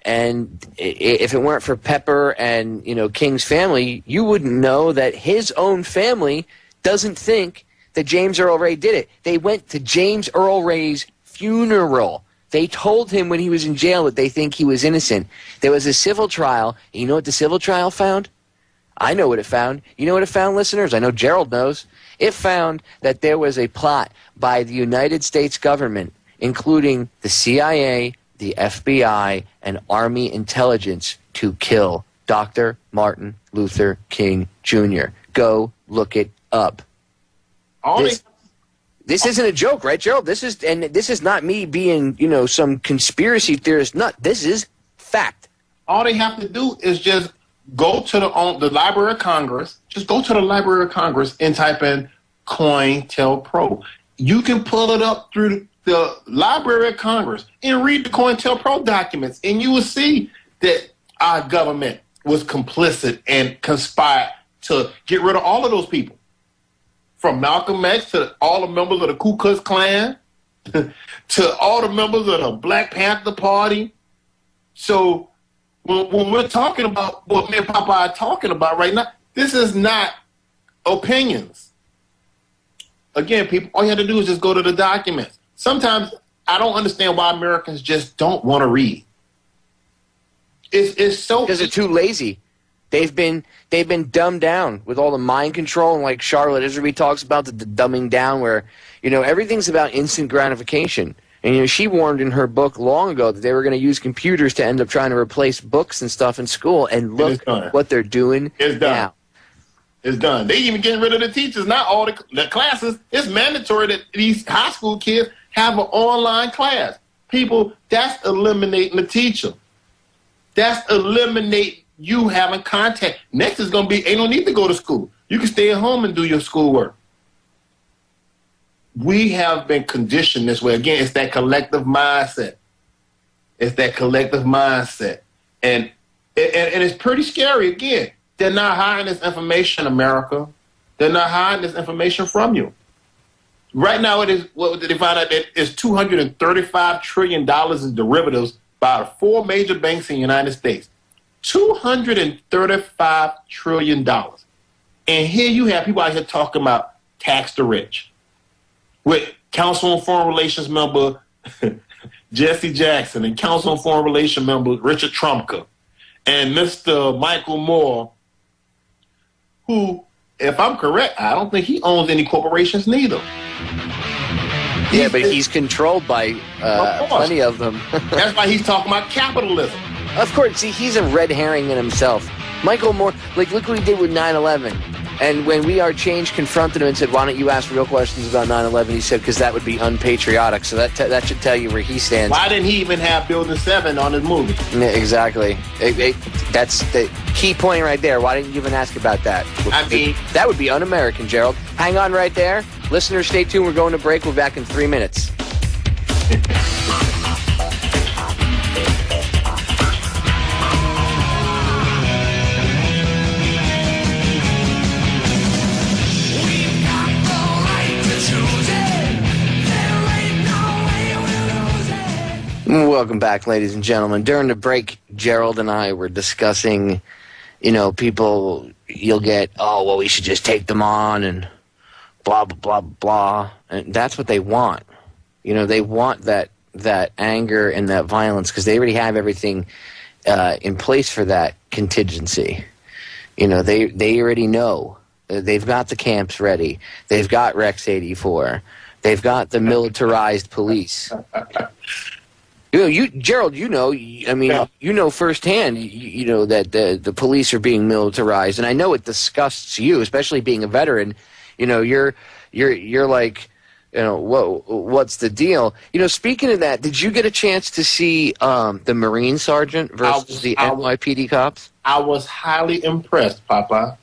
And if it weren't for Pepper and, King's family, you wouldn't know that his own family doesn't think that James Earl Ray did it. They went to James Earl Ray's funeral. They told him when he was in jail that they think he was innocent. There was a civil trial. And you know what the civil trial found? I know what it found. You know what it found, listeners? I know Jerrald knows. It found that there was a plot by the United States government, including the CIA, the FBI, and Army intelligence, to kill Dr. Martin Luther King Jr. Go look it up. This isn't a joke, right, Jerrald? This is not me being, some conspiracy theorist nut. This is fact. All they have to do is just go to the Library of Congress. Just go to the Library of Congress and type in COINTELPRO. You can pull it up through the Library of Congress and read the COINTELPRO documents, and you will see that our government was complicit and conspired to get rid of all of those people. From Malcolm X to all the members of the Ku Klux Klan to all the members of the Black Panther Party. So when we're talking about what me and Popeye are talking about right now, this is not opinions. Again, people, all you have to do is just go to the documents. Sometimes I don't understand why Americans just don't want to read. It's so because they're too lazy. They've been dumbed down with all the mind control, and like Charlotte Iserby talks about the dumbing down, where everything's about instant gratification. And she warned in her book long ago that they were going to use computers to end up trying to replace books and stuff in school. And look what they're doing now. It's done. They even getting rid of the teachers. Not all the classes. It's mandatory that these high school kids have an online class. People, that's eliminating the teacher. That's eliminating you having contact. Next is going to be, ain't no need to go to school. You can stay at home and do your schoolwork. We have been conditioned this way. Again, it's that collective mindset. It's that collective mindset. And it's pretty scary. Again, they're not hiding this information, America. They're not hiding this information from you. Right now, it is what they found out that it's $235 trillion in derivatives by the 4 major banks in the United States. $235 trillion. And here you have people out here talking about tax the rich. With Council on Foreign Relations member Jesse Jackson and Council on Foreign Relations member Richard Trumka and Mr. Michael Moore, who, if I'm correct, I don't think he owns any corporations neither. Yeah, but he's controlled by plenty of them. That's why he's talking about capitalism. Of course, see, he's a red herring in himself. Michael Moore, look what he did with 9/11. And when We Are Change confronted him and said, why don't you ask real questions about 9/11, he said, because that would be unpatriotic. So that should tell you where he stands. Why didn't he even have Building 7 on his movie? Yeah, exactly. That's the key point right there. Why didn't you even ask about that? That would be un-American, Jerrald. Hang on right there. Listeners, stay tuned. We're going to break. We're back in 3 minutes. Welcome back, ladies and gentlemen. During the break, Jerrald and I were discussing, people, you'll get, we should just take them on and blah, blah, blah, blah. And that's what they want. They want that anger and that violence because they already have everything in place for that contingency. They already know. They've got the camps ready. They've got Rex 84. They've got the militarized police. Jerrald, you know firsthand, that the police are being militarized, and I know it disgusts you, especially being a veteran. You're like, what's the deal? Speaking of that, did you get a chance to see the Marine sergeant versus the NYPD cops? I was highly impressed, Popeye.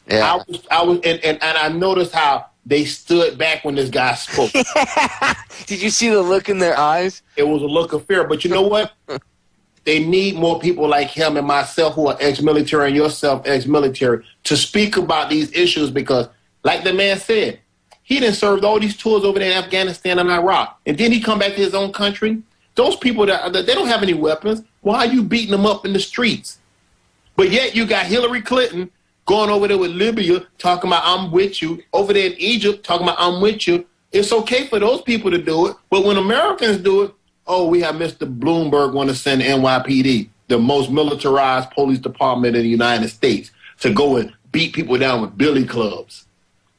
Yeah. I was, and I noticed how they stood back when this guy spoke. Did you see the look in their eyes? It was a look of fear. But you know what? They need more people like him and myself who are ex-military and yourself ex-military to speak about these issues because, like the man said, he done served all these tours over there in Afghanistan and Iraq. And then he come back to his own country. Those people, they don't have any weapons. Why are you beating them up in the streets? But yet you got Hillary Clinton going over there with Libya, talking about I'm with you. Over there in Egypt, talking about I'm with you. It's okay for those people to do it. But when Americans do it, we have Mr. Bloomberg want to send NYPD, the most militarized police department in the United States. to go and beat people down with billy clubs.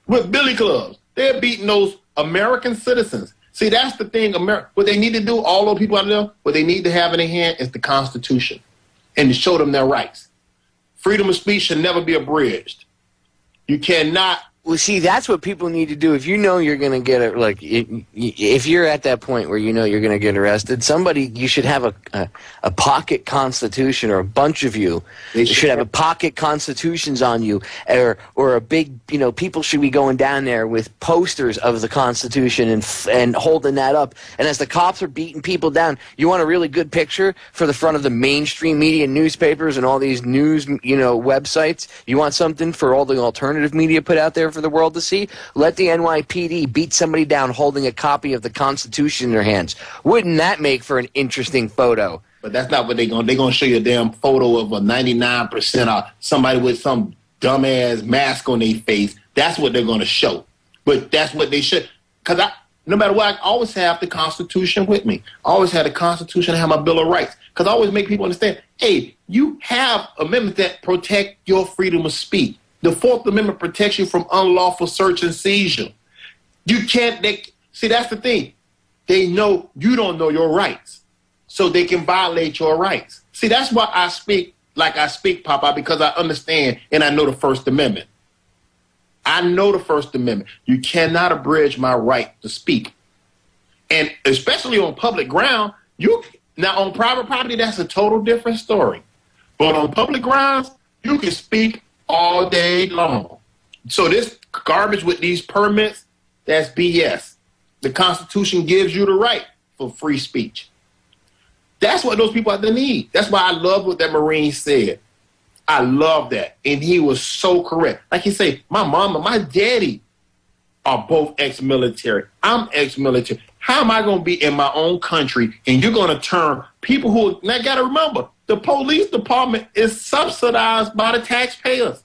With billy clubs. They're beating those American citizens. See, that's the thing. What they need to do, all those people out there, what they need to have in their hand is the Constitution and to show them their rights. Freedom of speech should never be abridged. You cannot. Well, see, that's what people need to do. If you know you're going to get it, like, if you're at that point where you know you're going to get arrested, you should have a pocket constitution, or a bunch of you should have a pocket constitutions on you, or a big, people should be going down there with posters of the Constitution and holding that up. And as the cops are beating people down, you want a really good picture for the front of the mainstream media newspapers and all these news, websites. You want something for all the alternative media put out there for the world to see? Let the NYPD beat somebody down holding a copy of the Constitution in their hands. Wouldn't that make for an interesting photo? But that's not what they're going to show you a damn photo of a 99% or somebody with some dumbass mask on their face. That's what they're going to show. But that's what they should. Because no matter what, I always have the Constitution with me. I always have the Constitution. I have my Bill of Rights. Because I always make people understand, hey, you have amendments that protect your freedom of speech. The Fourth Amendment protects you from unlawful search and seizure. You can't, see, that's the thing. They know you don't know your rights, so they can violate your rights. See, that's why I speak like I speak, Popeye, because I understand and I know the First Amendment. I know the First Amendment. You cannot abridge my right to speak. And especially on public ground, now on private property, that's a total different story. But on public grounds, you can speak all day long. So this garbage with these permits, that's BS. The Constitution gives you the right for free speech. That's what those people out there need. That's why I love what that Marine said. I love that. And he was so correct. Like he said, my mama, my daddy are both ex-military. I'm ex-military. How am I going to be in my own country and you're going to turn people who, now got to remember, the police department is subsidized by the taxpayers.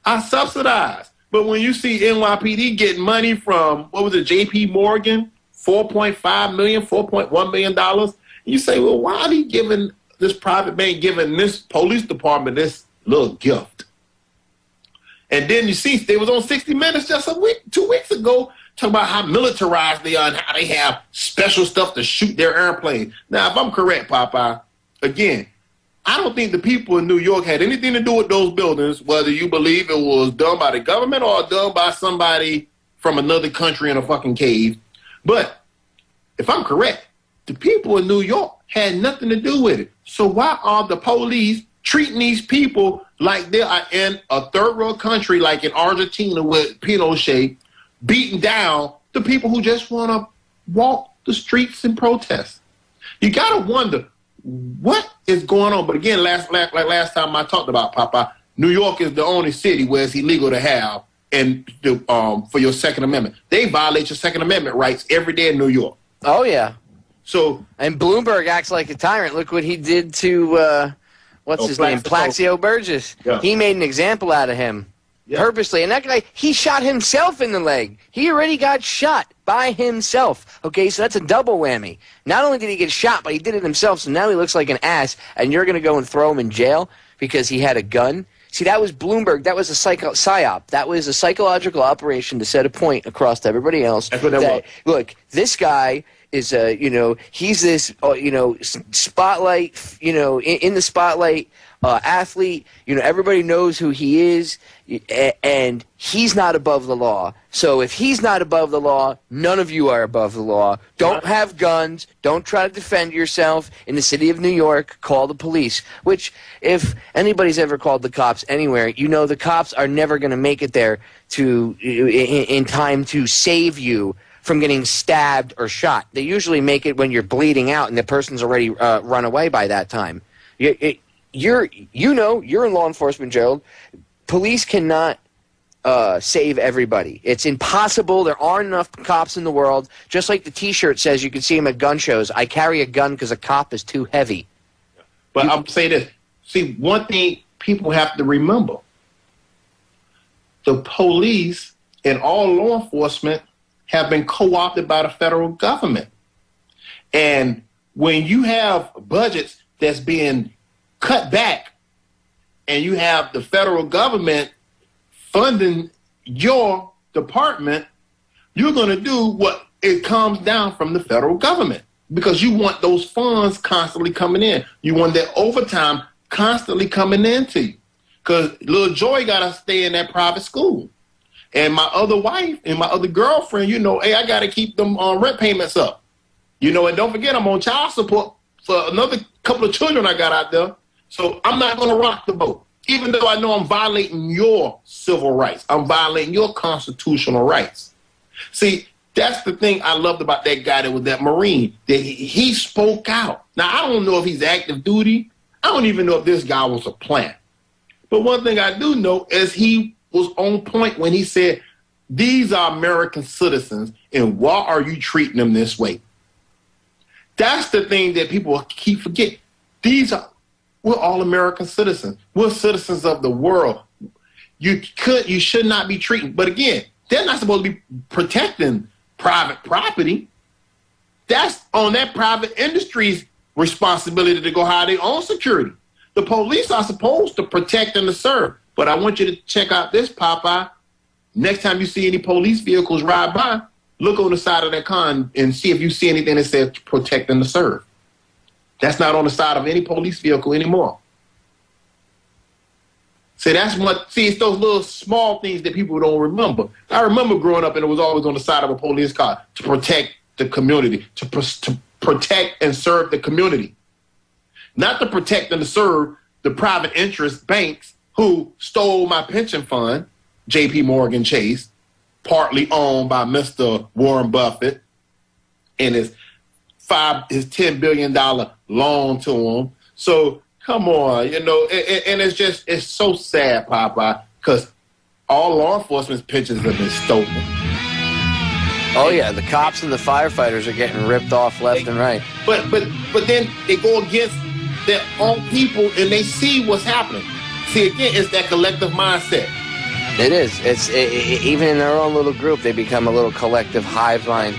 I subsidize. But when you see NYPD getting money from, JP Morgan, $4.5 million, $4.1 million, you say, well, why are they giving this private man, giving this police department this little gift? And then you see, they was on 60 Minutes just 2 weeks ago, talking about how militarized they are and how they have special stuff to shoot their airplanes. Now, if I'm correct, Popeye, again, I don't think the people in New York had anything to do with those buildings, whether you believe it was done by the government or done by somebody from another country in a fucking cave. But if I'm correct, the people in New York had nothing to do with it. So why are the police treating these people like they are in a third world country, like in Argentina with Pinochet, beating down the people who just want to walk the streets and protest? You got to wonder what is going on. But again, last time I talked about, Popeye, New York is the only city where it's illegal to have and for your Second Amendment. They violate your Second Amendment rights every day in New York. Oh, yeah. So, and Bloomberg acts like a tyrant. Look what he did to, what's his name? Plaxico Burgess. Yeah. He made an example out of him purposely. And that guy, he shot himself in the leg. He already got shot by himself. Okay, so that's a double whammy. Not only did he get shot, but he did it himself, so now he looks like an ass, and you're going to go and throw him in jail because he had a gun? See, that was Bloomberg. That was a psyop. That was a psychological operation to set a point across to everybody else. That's what that was. Look, this guy is he's this spotlight, in the spotlight athlete. Everybody knows who he is, and he's not above the law. So if he's not above the law, none of you are above the law. Don't have guns. Don't try to defend yourself. In the city of New York, call the police. Which, if anybody's ever called the cops anywhere, the cops are never going to make it there in time to save you from getting stabbed or shot. They usually make it when you're bleeding out and the person's already run away by that time. You're in law enforcement, Jerrald. Police cannot save everybody. It's impossible. There aren't enough cops in the world. Just like the T-shirt says, you can see them at gun shows. I carry a gun because a cop is too heavy. But I'm saying this. See, one thing people have to remember. The police and all law enforcement have been co-opted by the federal government. And when you have budgets that's being cut back and you have the federal government funding your department, you're going to do what it comes down from the federal government because you want those funds constantly coming in. You want that overtime constantly coming into you because little Joy got to stay in that private school. And my other wife and my other girlfriend, hey, I got to keep them rent payments up. And don't forget, I'm on child support for another couple of children I got out there. So I'm not going to rock the boat, even though I know I'm violating your civil rights. I'm violating your constitutional rights. See, that's the thing I loved about that guy that was that Marine, that he spoke out. Now, I don't know if he's active duty. I don't even know if this guy was a plant. But one thing I do know is he was on point when he said, these are American citizens, and why are you treating them this way? That's the thing that people keep forgetting. We're all American citizens. We're citizens of the world. You should not be treating. But again, they're not supposed to be protecting private property. That's on that private industry's responsibility to go hire their own security. The police are supposed to protect and to serve. But I want you to check out this, Popeye. Next time you see any police vehicles ride by, look on the side of that car and see if you see anything that says protect and to serve. That's not on the side of any police vehicle anymore. It's those little small things that people don't remember. I remember growing up and it was always on the side of a police car to protect the community, to protect and serve the community. Not to protect and to serve the private interest banks who stole my pension fund, J.P. Morgan Chase, partly owned by Mr. Warren Buffett and his $10 billion loan to him. So come on, and it's so sad, Popeye, because all law enforcement's pensions have been stolen. Oh yeah, the cops and the firefighters are getting ripped off left and right. But then they go against their own people and they see what's happening. See, again, it's that collective mindset. It is. Even in their own little group, they become a little collective hive mind.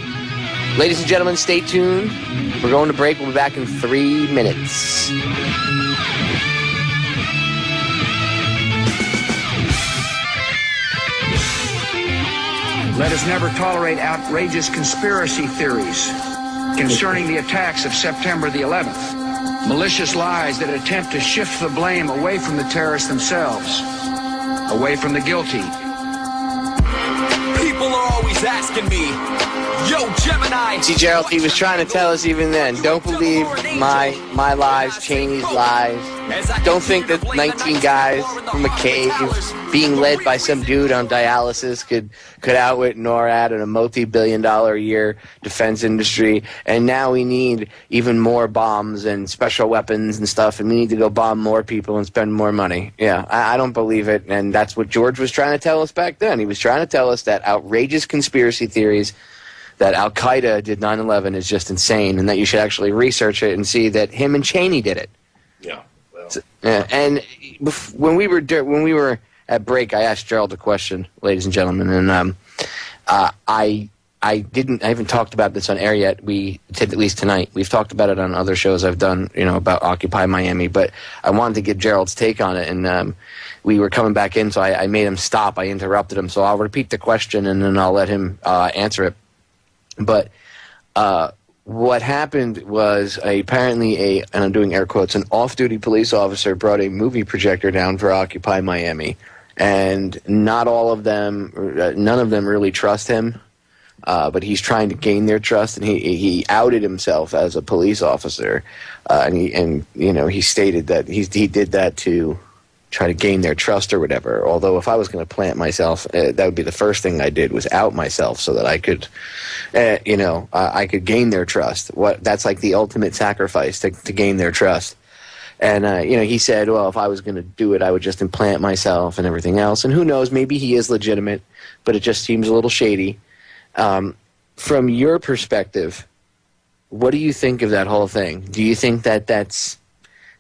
Ladies and gentlemen, stay tuned. We're going to break. We'll be back in 3 minutes. Let us never tolerate outrageous conspiracy theories concerning the attacks of September the 11th. Malicious lies that attempt to shift the blame away from the terrorists themselves, away from the guilty. People are always asking me, yo, Gemini. See, Jerrald, he was trying to tell us even then, don't believe my lies, Cheney's lies. Don't think that 19 guys from a cave being led by some dude on dialysis could outwit NORAD and a multi-billion-dollar-a-year defense industry. And now we need even more bombs and special weapons and stuff, and we need to go bomb more people and spend more money. Yeah, I don't believe it, and that's what George was trying to tell us back then. He was trying to tell us that outrageous conspiracy theories that Al-Qaeda did 9/11 is just insane, and that you should actually research it and see that him and Cheney did it. Yeah. Well. So, and when we were at break, I asked Jerrald a question, ladies and gentlemen, and I haven't talked about this on air yet. We did, at least tonight. We've talked about it on other shows I've done, about Occupy Miami, but I wanted to get Jerrald's take on it, and we were coming back in, so I made him stop. I interrupted him, so I'll repeat the question, and then I'll let him answer it. But what happened was apparently and I'm doing air quotes, an off-duty police officer brought a movie projector down for Occupy Miami, and none of them really trust him, but he's trying to gain their trust, and he outed himself as a police officer, and he stated that he did that to try to gain their trust or whatever. Although if I was going to plant myself, that would be the first thing I did, was out myself so that I could, I could gain their trust. That's like the ultimate sacrifice to gain their trust. And, he said, well, if I was going to do it, I would just implant myself and everything else. And who knows, maybe he is legitimate, but it just seems a little shady. From your perspective, what do you think of that whole thing? Do you think that that's,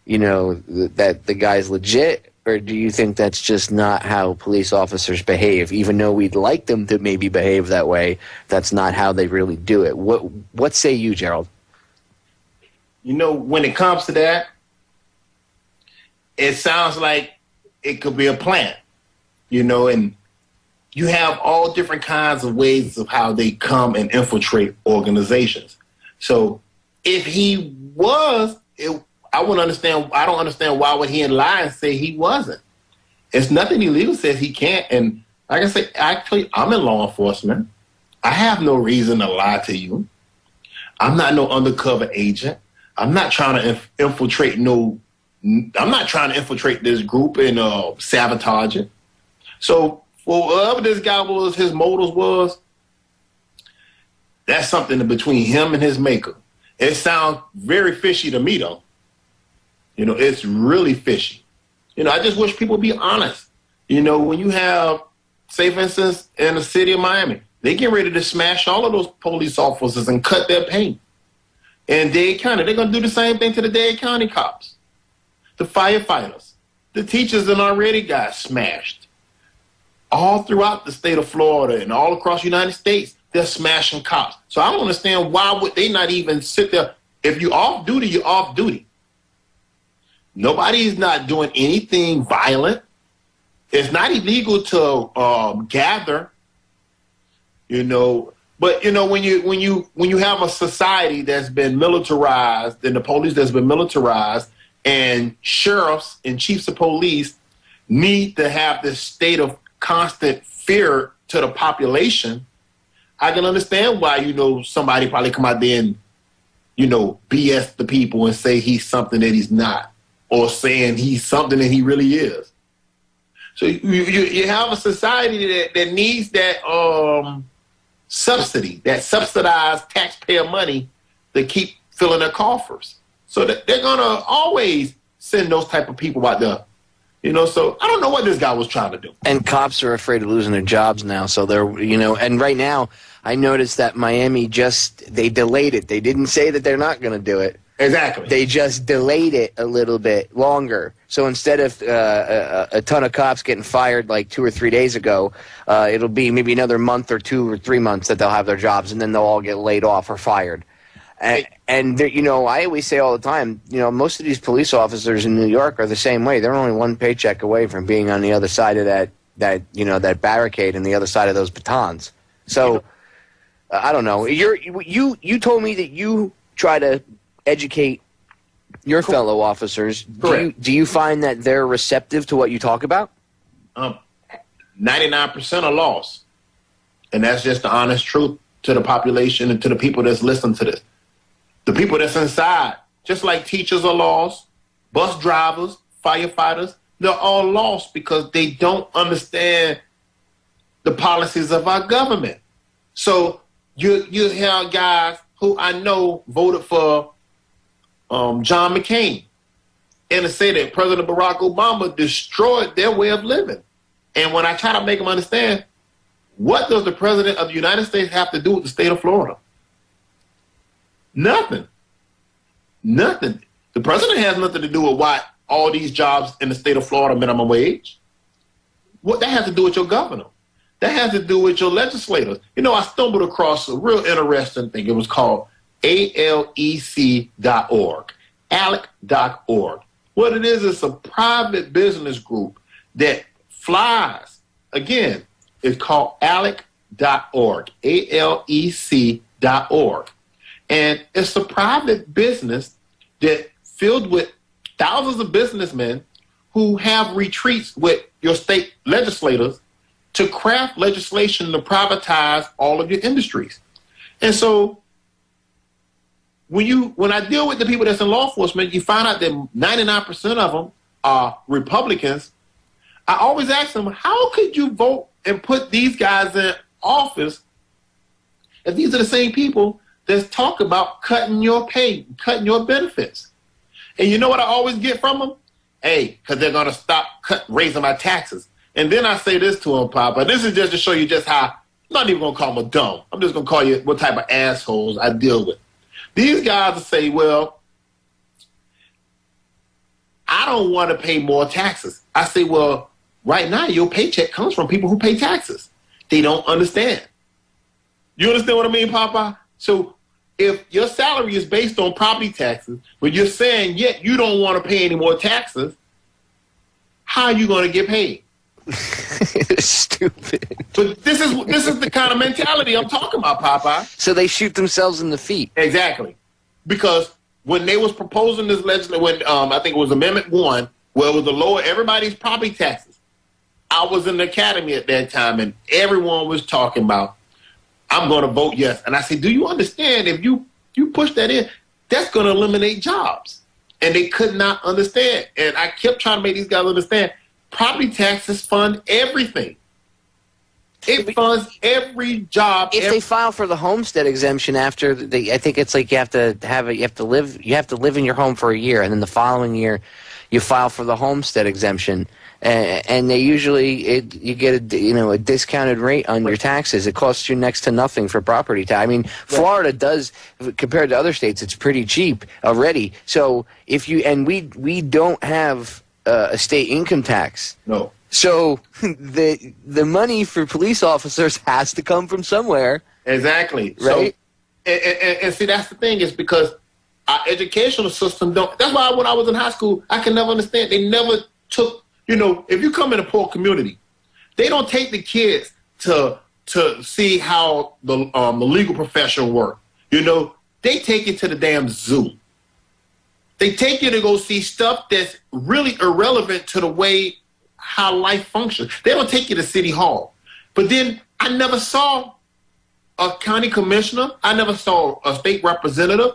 that the guy's legit? Or do you think that's just not how police officers behave? Even though we'd like them to maybe behave that way, that's not how they really do it. What say you, Jerrald? When it comes to that, it sounds like it could be a plant, you know, and you have all different kinds of ways of how they come and infiltrate organizations. So if he was, I wouldn't understand. I don't understand why would he lie and say he wasn't. It's nothing illegal says he can't. And like I say, actually, I'm in law enforcement. I have no reason to lie to you. I'm not no undercover agent. I'm not trying to infiltrate I'm not trying to infiltrate this group and sabotage it. So for whatever this guy was, his motives was, that's something between him and his maker. It sounds very fishy to me, though. You know, it's really fishy. You know, I just wish people would be honest. You know, when you have, say, for instance, in the city of Miami, they get ready to smash all of those police officers and cut their pay. In Dade County, they're going to do the same thing to the Dade County cops, the firefighters, the teachers that already got smashed. All throughout the state of Florida and all across the United States, they're smashing cops. So I don't understand why would they not even sit there. If you're off duty, you're off duty. Nobody's not doing anything violent. It's not illegal to gather, you know. But you know, when you have a society that's been militarized and the police that's been militarized and sheriffs and chiefs of police need to have this state of constant fear to the population, I can understand why, you know, somebody probably come out there and, you know, BS the people and say he's something that he's not, or saying he's something that he really is. So you have a society that needs that subsidy, that subsidized taxpayer money to keep filling their coffers. So that they're going to always send those type of people out there. You know, so I don't know what this guy was trying to do. And cops are afraid of losing their jobs now. So they're, you know, and right now I noticed that Miami they delayed it. They didn't say that they're not going to do it. Exactly. They just delayed it a little bit longer. So instead of a ton of cops getting fired like 2 or 3 days ago, it'll be maybe another month or 2 or 3 months that they'll have their jobs, and then they'll all get laid off or fired. And you know, I always say all the time, you know, most of these police officers in New York are the same way. They're only one paycheck away from being on the other side of that you know, that barricade and the other side of those batons. So I don't know. You told me that you try to educate your fellow officers. Do you find that they're receptive to what you talk about? 99% are lost. And that's just the honest truth to the population and to the people that's listening to this. The people that's inside, just like teachers are lost, bus drivers, firefighters, they're all lost because they don't understand the policies of our government. So you have guys who I know voted for John McCain, and to say that President Barack Obama destroyed their way of living. And when I try to make them understand, what does the President of the United States have to do with the state of Florida? Nothing. Nothing. The president has nothing to do with why all these jobs in the state of Florida minimum wage. What that has to do with your governor. That has to do with your legislators. You know, I stumbled across a real interesting thing. It was called ALEC.org, ALEC.org. What it is, it's a private business group that flies. Again, it's called ALEC.org, ALEC.org. And it's a private business that filled with thousands of businessmen who have retreats with your state legislators to craft legislation to privatize all of your industries. And so when I deal with the people that's in law enforcement, you find out that 99% of them are Republicans. I always ask them, how could you vote and put these guys in office if these are the same people that's talk about cutting your pay, cutting your benefits? And you know what I always get from them? Hey, because they're going to stop raising my taxes. And then I say this to them, Papa. This is just to show you just how, I'm not even going to call them a dumb. I'm just going to call you what type of assholes I deal with. These guys will say, well, I don't want to pay more taxes. I say, well, right now your paycheck comes from people who pay taxes. They don't understand. You understand what I mean, Papa? So if your salary is based on property taxes, but you're saying yet you don't want to pay any more taxes, how are you going to get paid? Stupid. But this is the kind of mentality I'm talking about, Popeye. So they shoot themselves in the feet. Exactly. Because when they was proposing this legislation, when I think it was Amendment 1, where it was to lower everybody's property taxes, I was in the academy at that time, and everyone was talking about, I'm going to vote yes. And I said, do you understand if you push that in, that's going to eliminate jobs? And they could not understand. And I kept trying to make these guys understand, property taxes fund everything. It funds every job. If they file for the homestead exemption after I think it's like you have to live in your home for a year, and then the following year you file for the homestead exemption, and they usually you get a discounted rate on your taxes. It costs you next to nothing for property tax. I mean, Florida does, compared to other states, it's pretty cheap already. So if you we don't have a state income tax. No. So the money for police officers has to come from somewhere. Exactly. Right? So, and see, that's the thing, is because our educational system don't. That's why when I was in high school, I can never understand. They never took, if you come in a poor community, they don't take the kids to see how the legal profession works. They take you to the damn zoo. They take you to go see stuff that's really irrelevant to the way how life functions. They don't take you to City Hall. But then I never saw a county commissioner. I never saw a state representative.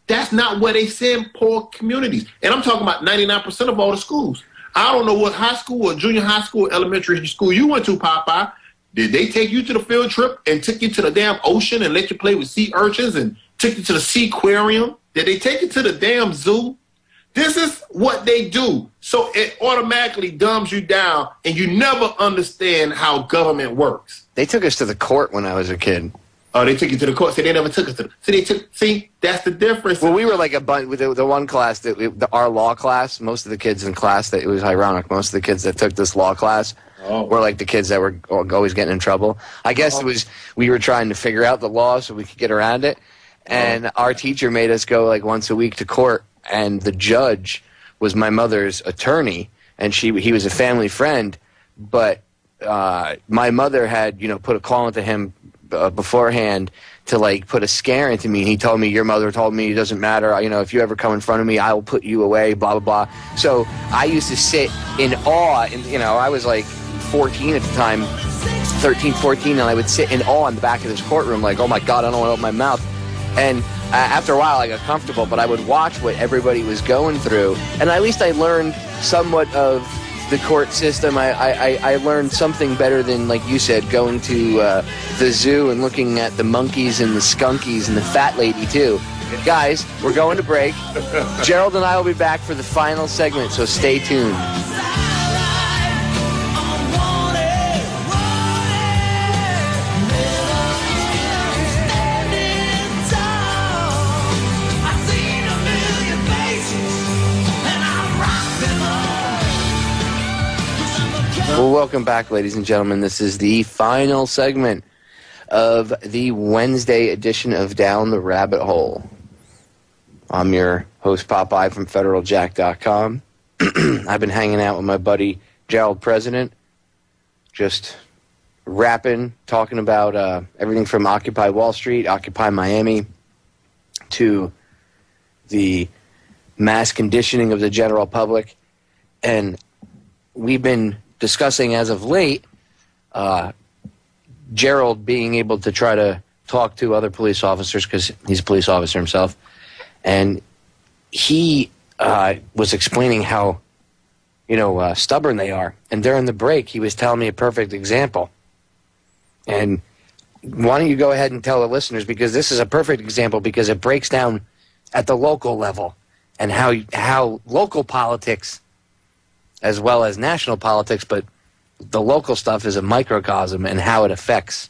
That's not where they send poor communities. And I'm talking about 99% of all the schools. I don't know what high school or junior high school, elementary school you went to, Popeye. Did they take you to the field trip and took you to the damn ocean and let you play with sea urchins and took you to the sea aquarium? Did they take you to the damn zoo? This is what they do. So it automatically dumbs you down, and you never understand how government works. They took us to the court when I was a kid. Oh, they took you to the court. See, they never took us to the... See, that's the difference. Well, we were like a bunch with the one class, our law class, most of the kids in class, it was ironic, most of the kids that took this law class were like the kids that were always getting in trouble. I guess it was, we were trying to figure out the law so we could get around it. And our teacher made us go like once a week to court. And the judge was my mother's attorney, and he was a family friend, but my mother had put a call into him beforehand to like put a scare into me. And he told me, your mother told me it doesn't matter, if you ever come in front of me, I will put you away, blah blah blah. So I used to sit in awe, and I was like 14 at the time, 13, 14, and I would sit in awe in the back of this courtroom, like, oh my God, I don't want to open my mouth. And after a while, I got comfortable, but I would watch what everybody was going through, and at least I learned somewhat of the court system. I learned something better than, like you said, going to the zoo and looking at the monkeys and the skunkies and the fat lady, too. Guys, we're going to break. Jerrald and I will be back for the final segment, so stay tuned. Well, welcome back, ladies and gentlemen. This is the final segment of the Wednesday edition of Down the Rabbit Hole. I'm your host, Popeye, from federaljack.com. I've been hanging out with my buddy, Jerrald President, just rapping, talking about everything from Occupy Wall Street, Occupy Miami, to the mass conditioning of the general public. And we've been discussing as of late, Jerrald being able to try to talk to other police officers, because he's a police officer himself, and he was explaining how stubborn they are. And during the break, he was telling me a perfect example. And why don't you go ahead and tell the listeners, because this is a perfect example, because it breaks down at the local level and how local politics as well as national politics, but the local stuff is a microcosm and how it affects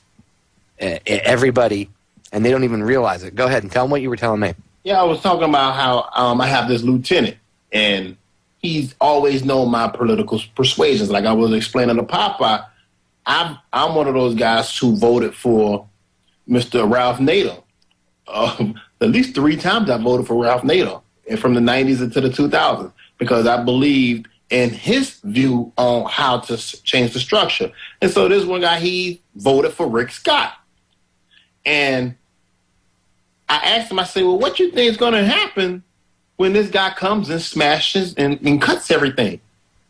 everybody, and they don't even realize it. Go ahead and tell them what you were telling me. Yeah, I was talking about how I have this lieutenant, and he's always known my political persuasions. Like I was explaining to Popeye, I'm one of those guys who voted for Mr. Ralph Nader. At least 3 times I voted for Ralph Nader, and from the 90s into the 2000s, because I believed and his view on how to change the structure. And so this one guy, he voted for Rick Scott. And I asked him, I said, well, what you think is going to happen when this guy comes and smashes and cuts everything?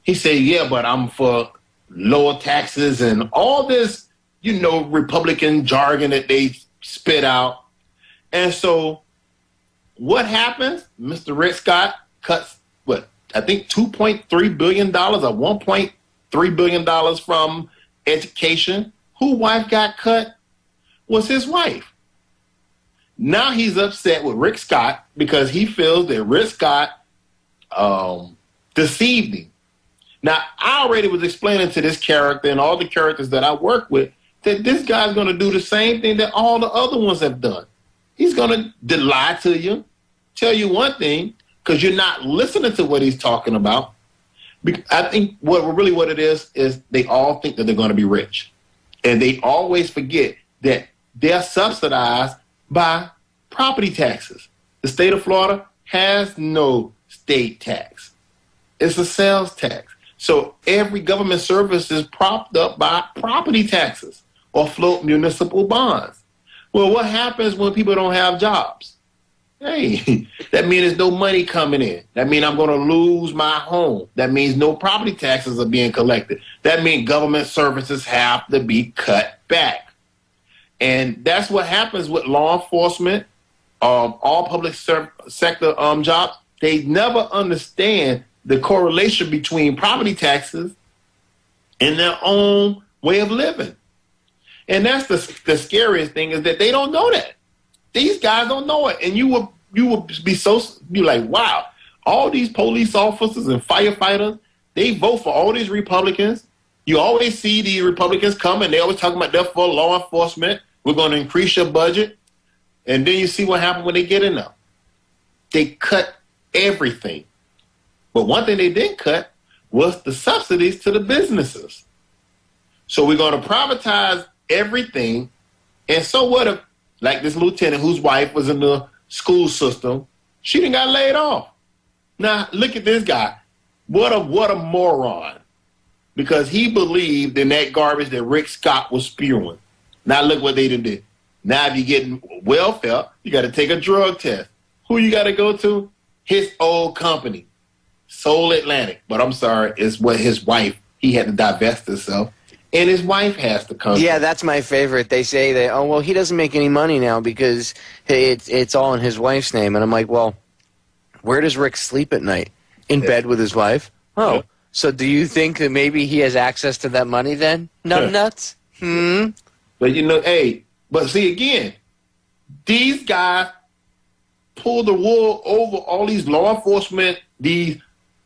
He said, yeah, but I'm for lower taxes and all this, Republican jargon that they spit out. And so what happens? Mr. Rick Scott cuts, I think $2.3 billion or $1.3 billion from education. Who wife got cut was his wife. Now he's upset with Rick Scott because he feels that Rick Scott deceived him. Now, I already was explaining to this character and all the characters that I work with that this guy's going to do the same thing that all the other ones have done. He's going to lie to you, tell you one thing, because you're not listening to what he's talking about. I think what it is they all think that they're going to be rich. And they always forget that they're subsidized by property taxes. The state of Florida has no state tax. It's a sales tax. So every government service is propped up by property taxes or float municipal bonds. Well, what happens when people don't have jobs? Hey, that means there's no money coming in. That means I'm going to lose my home. That means no property taxes are being collected. That means government services have to be cut back. And that's what happens with law enforcement, all public sector jobs. They never understand the correlation between property taxes and their own way of living. And that's the scariest thing is that they don't know that. These guys don't know it. And you will be like, wow, all these police officers and firefighters, they vote for all these Republicans. You always see these Republicans come and they always talking about they're for law enforcement. We're going to increase your budget. And then you see what happened when they get in there. They cut everything. But one thing they didn't cut was the subsidies to the businesses. So we're going to privatize everything. And so what if, like this lieutenant whose wife was in the school system, she didn't got laid off. Now, look at this guy. What a moron. Because he believed in that garbage that Rick Scott was spewing. Now look what they did. Now if you're getting welfare, you got to take a drug test. Who you got to go to? His old company, Soul Atlantic. But I'm sorry, it's what his wife, he had to divest himself. And his wife has to come. Yeah, that's my favorite. They say that, oh, well, he doesn't make any money now because it's all in his wife's name. And I'm like, well, where does Rick sleep at night? In bed with his wife? Oh, yeah. So do you think that maybe he has access to that money then? Nuts? But, hey, but see, again, these guys pull the wool over all these law enforcement, these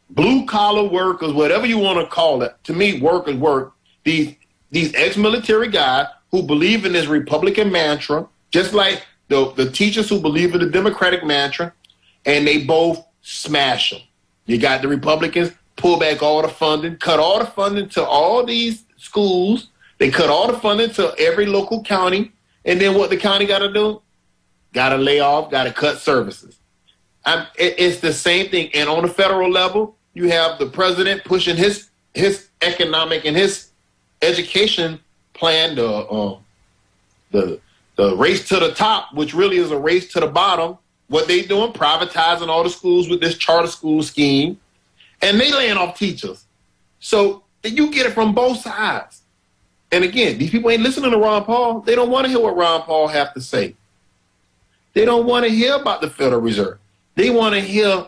blue-collar workers, whatever you want to call it. To me, workers work. These ex-military guys who believe in this Republican mantra, just like the teachers who believe in the Democratic mantra, and they both smash them. You got the Republicans pull back all the funding, cut all the funding to all these schools. They cut all the funding to every local county. And then what the county got to do? Got to lay off, got to cut services. It's the same thing. And on the federal level, you have the president pushing his economic and his education plan, the race to the top, which really is a race to the bottom. What they doing? Privatizing all the schools with this charter school scheme. And they laying off teachers. So you get it from both sides. And again, these people ain't listening to Ron Paul. They don't want to hear what Ron Paul have to say. They don't want to hear about the Federal Reserve. They want to hear,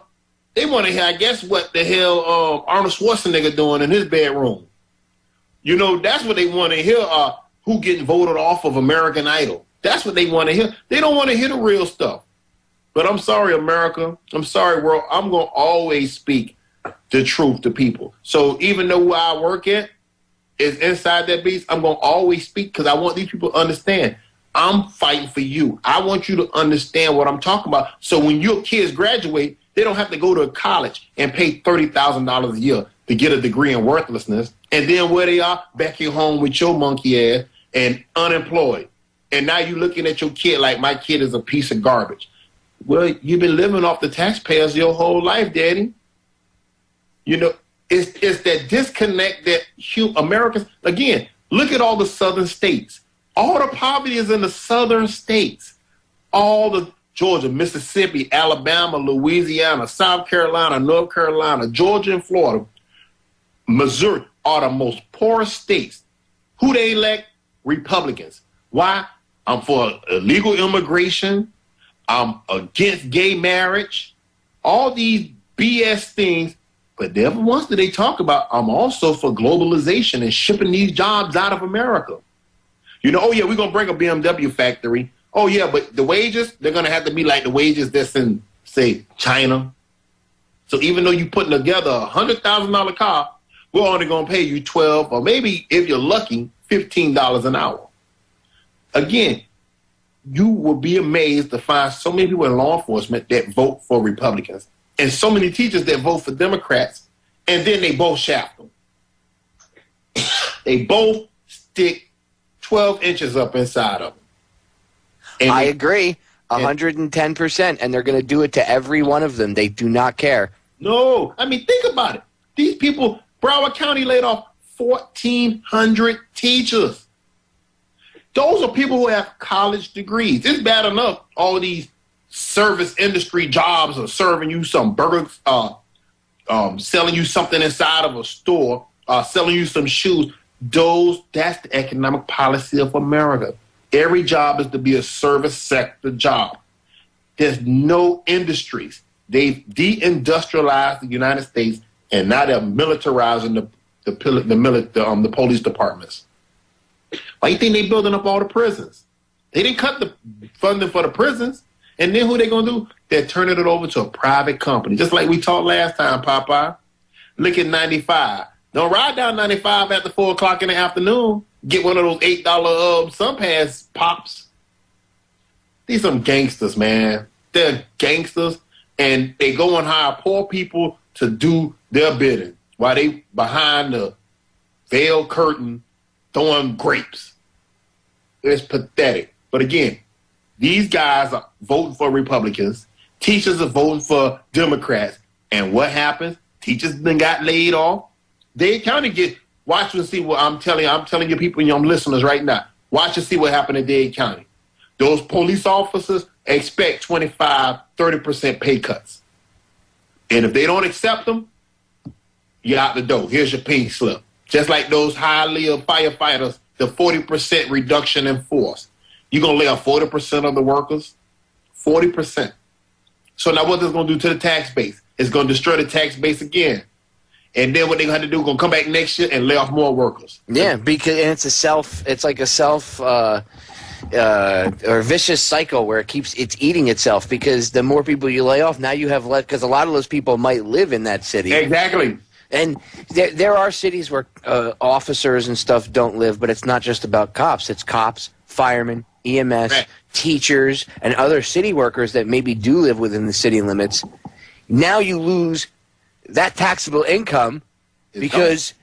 I guess, what the hell Arnold Schwarzenegger doing in his bedroom. That's what they want to hear, who getting voted off of American Idol. That's what they want to hear. They don't want to hear the real stuff. But I'm sorry, America. I'm sorry, world. I'm going to always speak the truth to people. So even though where I work at is inside that beast, I'm going to always speak because I want these people to understand. I'm fighting for you. I want you to understand what I'm talking about. So when your kids graduate, they don't have to go to college and pay $30,000 a year to get a degree in worthlessness. And then where they are, back at home with your monkey ass and unemployed. And now you're looking at your kid like my kid is a piece of garbage. Well, you've been living off the taxpayers your whole life, Daddy. It's It's that disconnect that Americans, again, look at all the southern states. All the poverty is in the southern states. All the Georgia, Mississippi, Alabama, Louisiana, South Carolina, North Carolina, Georgia and Florida, Missouri are the most poorest states. Who they elect? Republicans. Why? I'm for illegal immigration. I'm against gay marriage. All these BS things. But never once do they talk about, I'm also for globalization and shipping these jobs out of America. You know, oh, yeah, we're going to bring a BMW factory. Oh, yeah, but the wages, they're going to have to be like the wages that's in, say, China. So even though you're putting together a $100,000 car, we're only going to pay you $12 or maybe, if you're lucky, $15 an hour. Again, you will be amazed to find so many people in law enforcement that vote for Republicans and so many teachers that vote for Democrats, and then they both shaft them. They both stick 12 inches up inside of them. And I agree, 110%, and they're going to do it to every one of them. They do not care. No, I mean, think about it. These people, Broward County laid off 1,400 teachers. Those are people who have college degrees. It's bad enough all these service industry jobs are serving you some burgers, selling you something inside of a store, selling you some shoes. That's the economic policy of America. Every job is to be a service sector job. There's no industries. They've deindustrialized the United States, and now they're militarizing the police departments. Why do you think they're building up all the prisons? They didn't cut the funding for the prisons. And then who they going to do? They're turning it over to a private company. Just like we talked last time, Popeye. Look at 95. Don't ride down 95 after 4 o'clock in the afternoon. Get one of those $8 Sunpass pops. These are some gangsters, man. They're gangsters, and they go and hire poor people to do their bidding while they behind the veiled curtain throwing grapes. It's pathetic. But again, these guys are voting for Republicans. Teachers are voting for Democrats. And what happens? Teachers then got laid off. They kind of get, watch and see what I'm telling you people, your listeners right now. Watch and see what happened in Dade County. Those police officers expect 25, 30% pay cuts. And if they don't accept them, you're out the door. Here's your pay slip. Just like those highly firefighters, the 40% reduction in force. You're going to lay off 40% of the workers? 40%. So now what this going to do to the tax base? It's going to destroy the tax base again. And then what they're going to do, going to come back next year and lay off more workers. Yeah, because it's like a or vicious cycle where it's eating itself, because the more people you lay off, now you have less, because a lot of those people might live in that city. Exactly. And there are cities where officers and stuff don't live, but it's not just about cops. It's cops, firemen, EMS, right, teachers, and other city workers that maybe do live within the city limits. Now you lose that taxable income because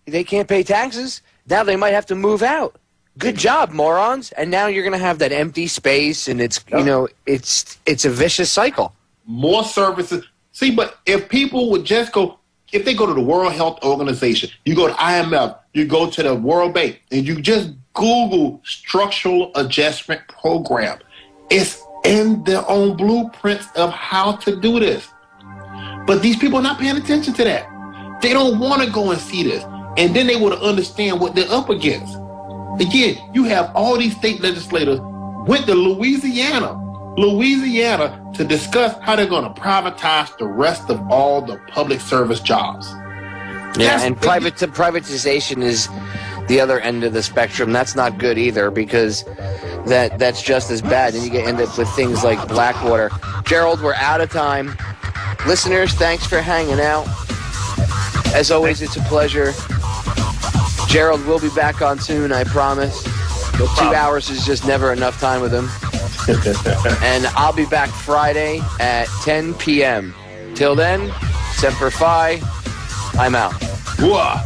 they can't pay taxes. Now they might have to move out. Good job, morons. And now you're going to have that empty space, and it's a vicious cycle. More services. See, but if people would just go, if they go to the World Health Organization, you go to IMF, you go to the World Bank, and you just Google structural adjustment program. It's in their own blueprints of how to do this. But these people are not paying attention to that. They don't want to go and see this. And then they would understand what they're up against. Again, you have all these state legislators went to Louisiana to discuss how they're going to privatize the rest of all the public service jobs. Yeah, and privatization is the other end of the spectrum. That's not good either, because that's just as bad. And you end up with things like Blackwater. Jerrald, we're out of time. Listeners, thanks for hanging out. As always, it's a pleasure. Jerrald will be back on soon, I promise. 2 hours is just never enough time with him. And I'll be back Friday at 10 p.m. Till then, Semper Fi, I'm out. Whoa.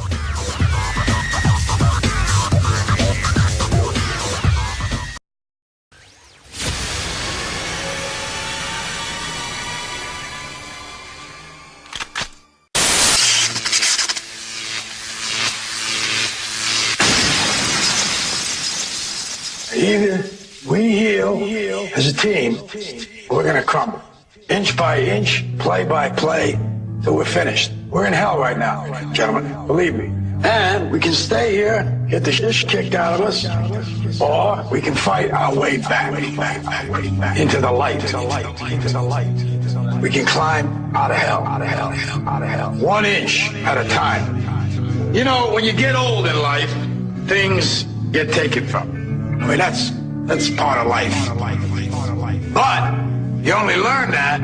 Either we heal as a team, or we're going to crumble. Inch by inch, play by play, till we're finished. We're in hell right now, gentlemen, believe me. And we can stay here, get the shit kicked out of us, or we can fight our way back into the light. We can climb out of hell. 1 inch at a time. You know, when you get old in life, things get taken from you. I mean, that's part of life. But you only learn that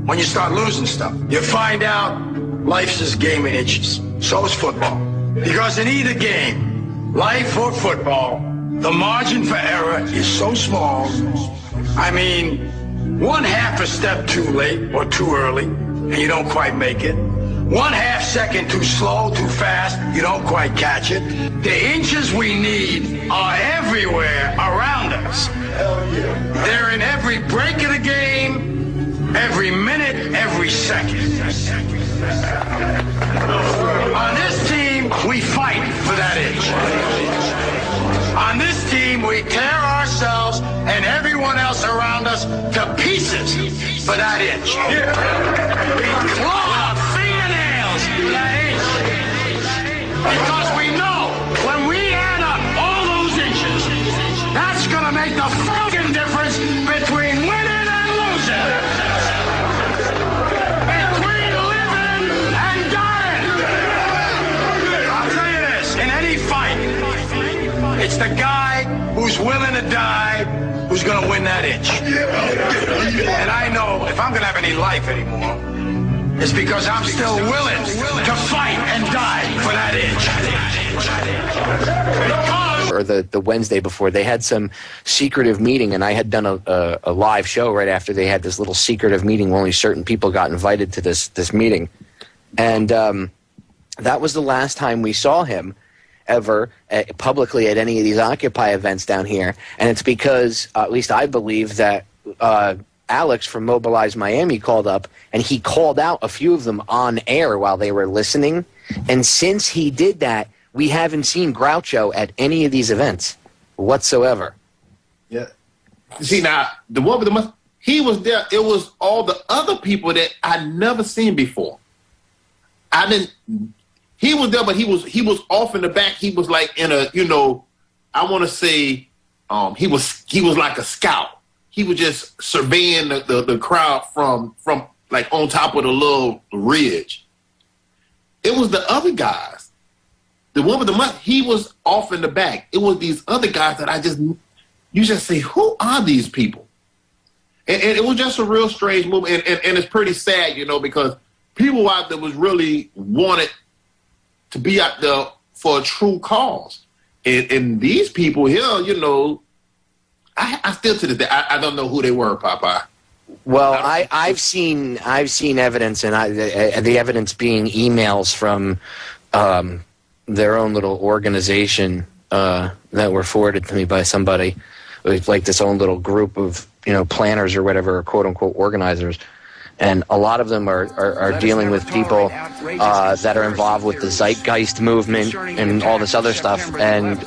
when you start losing stuff. You find out life's this game of inches. So is football. Because in either game, life or football, the margin for error is so small. I mean, 1/2 a step too late or too early, and you don't quite make it. 1/2 second too slow, too fast, you don't quite catch it. The inches we need are everywhere around us. They're in every break of the game, every minute, every second. On this team, we fight for that inch. On this team, we tear ourselves and everyone else around us to pieces for that inch. We claw our fingernails for that inch. Because we know when we add up all those inches, that's going to make the fucking difference between winning and losing. Between living and dying. I'll tell you this, in any fight, it's the guy who's willing to die who's going to win that inch. And I know if I'm going to have any life anymore, it's because I'm still willing to fight and die for that inch. Or the Wednesday before, they had some secretive meeting, and I had done a live show right after they had this little secretive meeting where only certain people got invited to this meeting. And that was the last time we saw him ever publicly at any of these Occupy events down here. And it's because, at least I believe, that Alex from Mobilize Miami called up, and he called out a few of them on air while they were listening. And since he did that, we haven't seen Groucho at any of these events whatsoever. Yeah. See, now, the one with the he was there. It was all the other people that I'd never seen before. He was there, but he was off in the back. He was like in a, I want to say, he was like a scout. He was just surveying the crowd from like on top of the little ridge. It was the other guys. The one with the must, he was off in the back. It was these other guys that you just say, who are these people? And it was just a real strange move. And it's pretty sad, because people out there was really wanted to be out there for a true cause. And these people here, I still to this day, I don't know who they were, Popeye. Well, I've seen evidence, and the evidence being emails from their own little organization that were forwarded to me by somebody, like this own little group of planners or whatever, quote unquote organizers. And a lot of them are dealing with people that are involved with the Zeitgeist movement and all this other stuff. And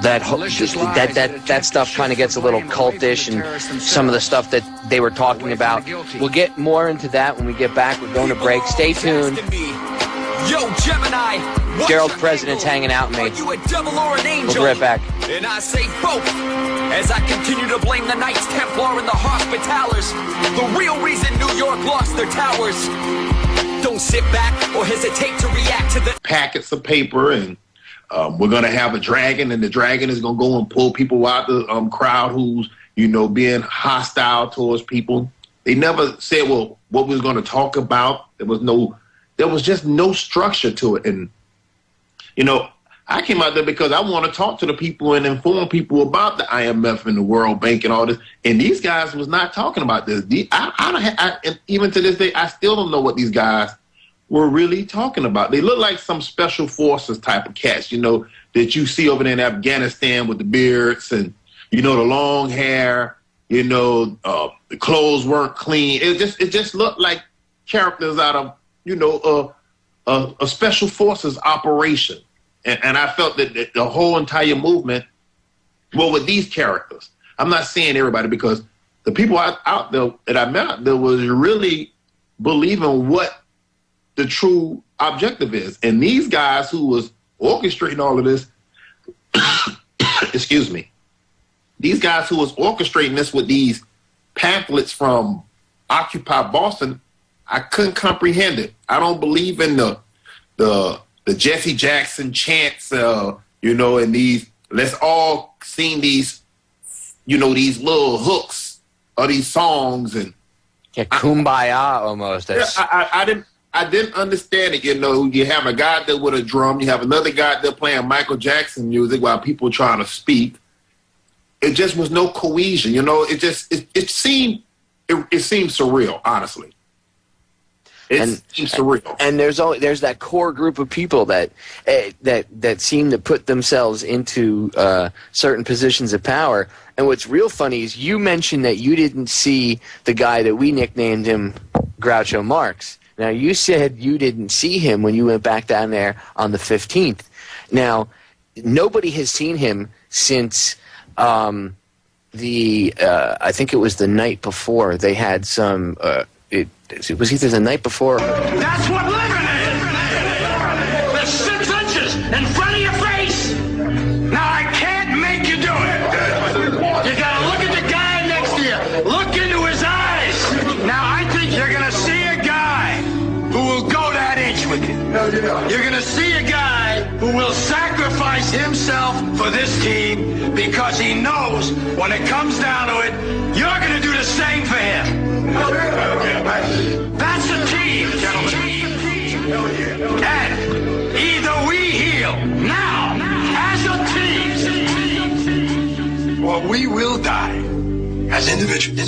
that stuff kind of gets a little cultish, and some of the stuff that they were talking about. We'll get more into that when we get back. We're going to break. Stay tuned. Yo, Gemini, Jerrald President's hanging out with me. You a devil or an angel? We'll be right back. And I say both, as I continue to blame the Knights Templar and the Hospitallers, the real reason New York lost their towers. Don't sit back or hesitate to react to the packets of paper, and we're going to have a dragon, and the dragon is going to go and pull people out the crowd who's, being hostile towards people. They never said, well, what we was going to talk about. There was just no structure to it. And, I came out there because I want to talk to the people and inform people about the IMF and the World Bank and all this. And these guys was not talking about this. And even to this day, I still don't know what these guys were really talking about. They look like some special forces type of cats, that you see over there in Afghanistan with the beards and, the long hair, the clothes weren't clean. It just looked like characters out of, a special forces operation. And I felt that the whole entire movement, well, with these characters, I'm not saying everybody, because the people out there that I met there was really believing what the true objective is. And these guys who was orchestrating all of this, excuse me, these guys who was orchestrating this with these pamphlets from Occupy Boston, I couldn't comprehend it. I don't believe in the Jesse Jackson chants, and these, let's all sing these, these little hooks or these songs and kumbaya almost. I didn't understand it. You have a guy there with a drum, you have another guy there playing Michael Jackson music while people trying to speak. It just was no cohesion. It seemed surreal, honestly. It seems surreal. And there's that core group of people that seem to put themselves into certain positions of power. And what's real funny is you mentioned that you didn't see the guy that we nicknamed him Groucho Marx. Now, you said you didn't see him when you went back down there on the 15th. Now, nobody has seen him since I think it was the night before. They had some it was either the night before. That's what living is. There's 6 inches in front of your face. Now, I can't make you do it. You got to look at the guy next to you. Look into his eyes. Now, I think you're going to see a guy who will go that inch with you. You're going to see a guy who will sacrifice himself for this team because he knows when it comes down to it, you're going to do the same for him. That's a team, gentlemen. And either we heal now as a team, or we will die as individuals.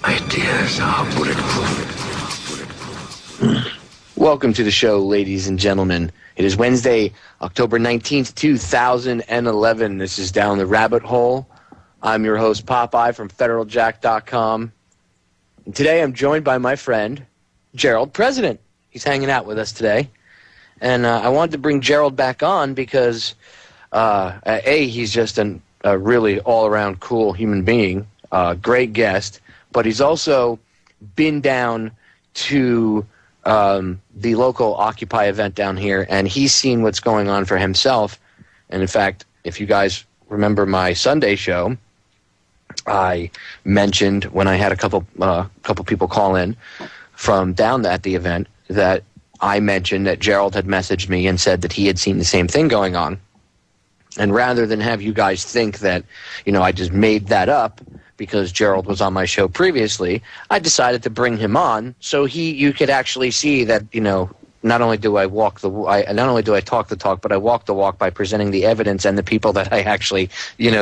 Ideas are bulletproof. Welcome to the show, ladies and gentlemen. It is Wednesday, October 19th, 2011. This is Down the Rabbit Hole. I'm your host, Popeye, from federaljack.com. And today I'm joined by my friend, Jerrald President. He's hanging out with us today. And I wanted to bring Jerrald back on because, he's just a really all-around cool human being, great guest, but he's also been down to the local Occupy event down here, and he's seen what's going on for himself. And in fact, if you guys remember my Sunday show, I mentioned when I had a couple people call in from down at the event that I mentioned that Jerrald had messaged me and said that he had seen the same thing going on. And rather than have you guys think that, I just made that up because Jerrald was on my show previously, I decided to bring him on so you could actually see that, not only do I talk the talk, but I walk the walk by presenting the evidence and the people that I actually,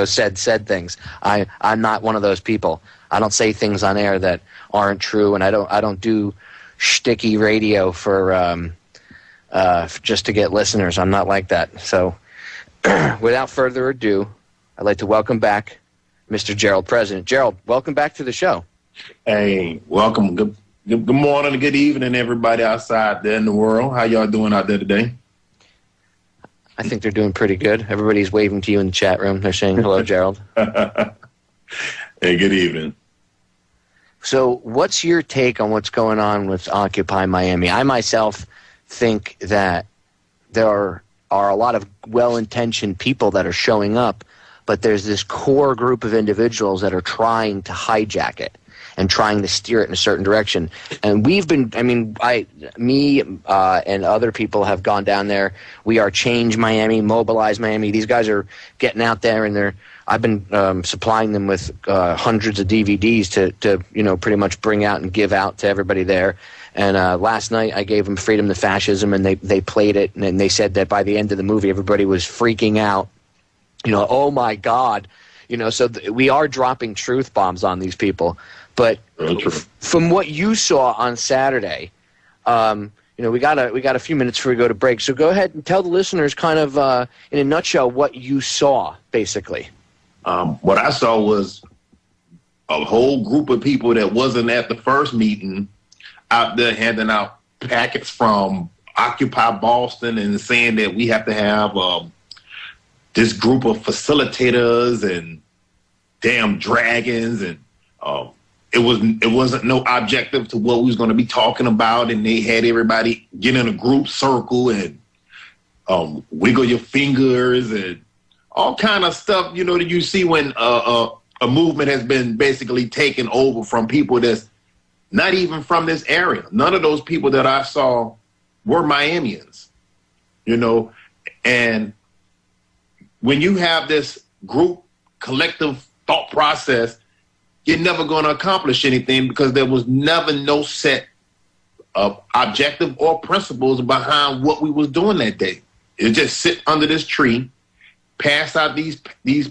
said things. I'm not one of those people. I don't say things on air that aren't true, and I don't do shticky radio for just to get listeners. I'm not like that. So, without further ado, I'd like to welcome back Mr. Jerrald President. Jerrald, welcome back to the show. Hey, welcome. Good morning and good evening, everybody outside there in the world. How y'all doing out there today? I think they're doing pretty good. Everybody's waving to you in the chat room. They're saying hello, Jerrald. Hey, good evening. So what's your take on what's going on with Occupy Miami? I myself think that there are a lot of well-intentioned people that are showing up, but there's this core group of individuals that are trying to hijack it and trying to steer it in a certain direction. And we've been, and other people have gone down there. We are Change Miami, Mobilize Miami. These guys are getting out there, and I've been supplying them with hundreds of DVDs to pretty much bring out and give out to everybody there. And last night I gave them Freedom to Fascism, and they played it, and they said that by the end of the movie everybody was freaking out. Oh my God. So we are dropping truth bombs on these people. But from what you saw on Saturday, we got a few minutes before we go to break. So go ahead and tell the listeners kind of in a nutshell what you saw, basically. What I saw was a whole group of people that wasn't at the first meeting out there handing out packets from Occupy Boston and saying that we have to have this group of facilitators and damn dragons, and it wasn't no objective to what we was going to be talking about, and they had everybody get in a group circle and wiggle your fingers and all kind of stuff, you know, that you see when a movement has been basically taken over from people that's not even from this area. None of those people that I saw were Miamians, you know. And when you have this group collective thought process, you're never going to accomplish anything, because there was never no set of objective or principles behind what we was doing that day. It just sit under this tree, pass out these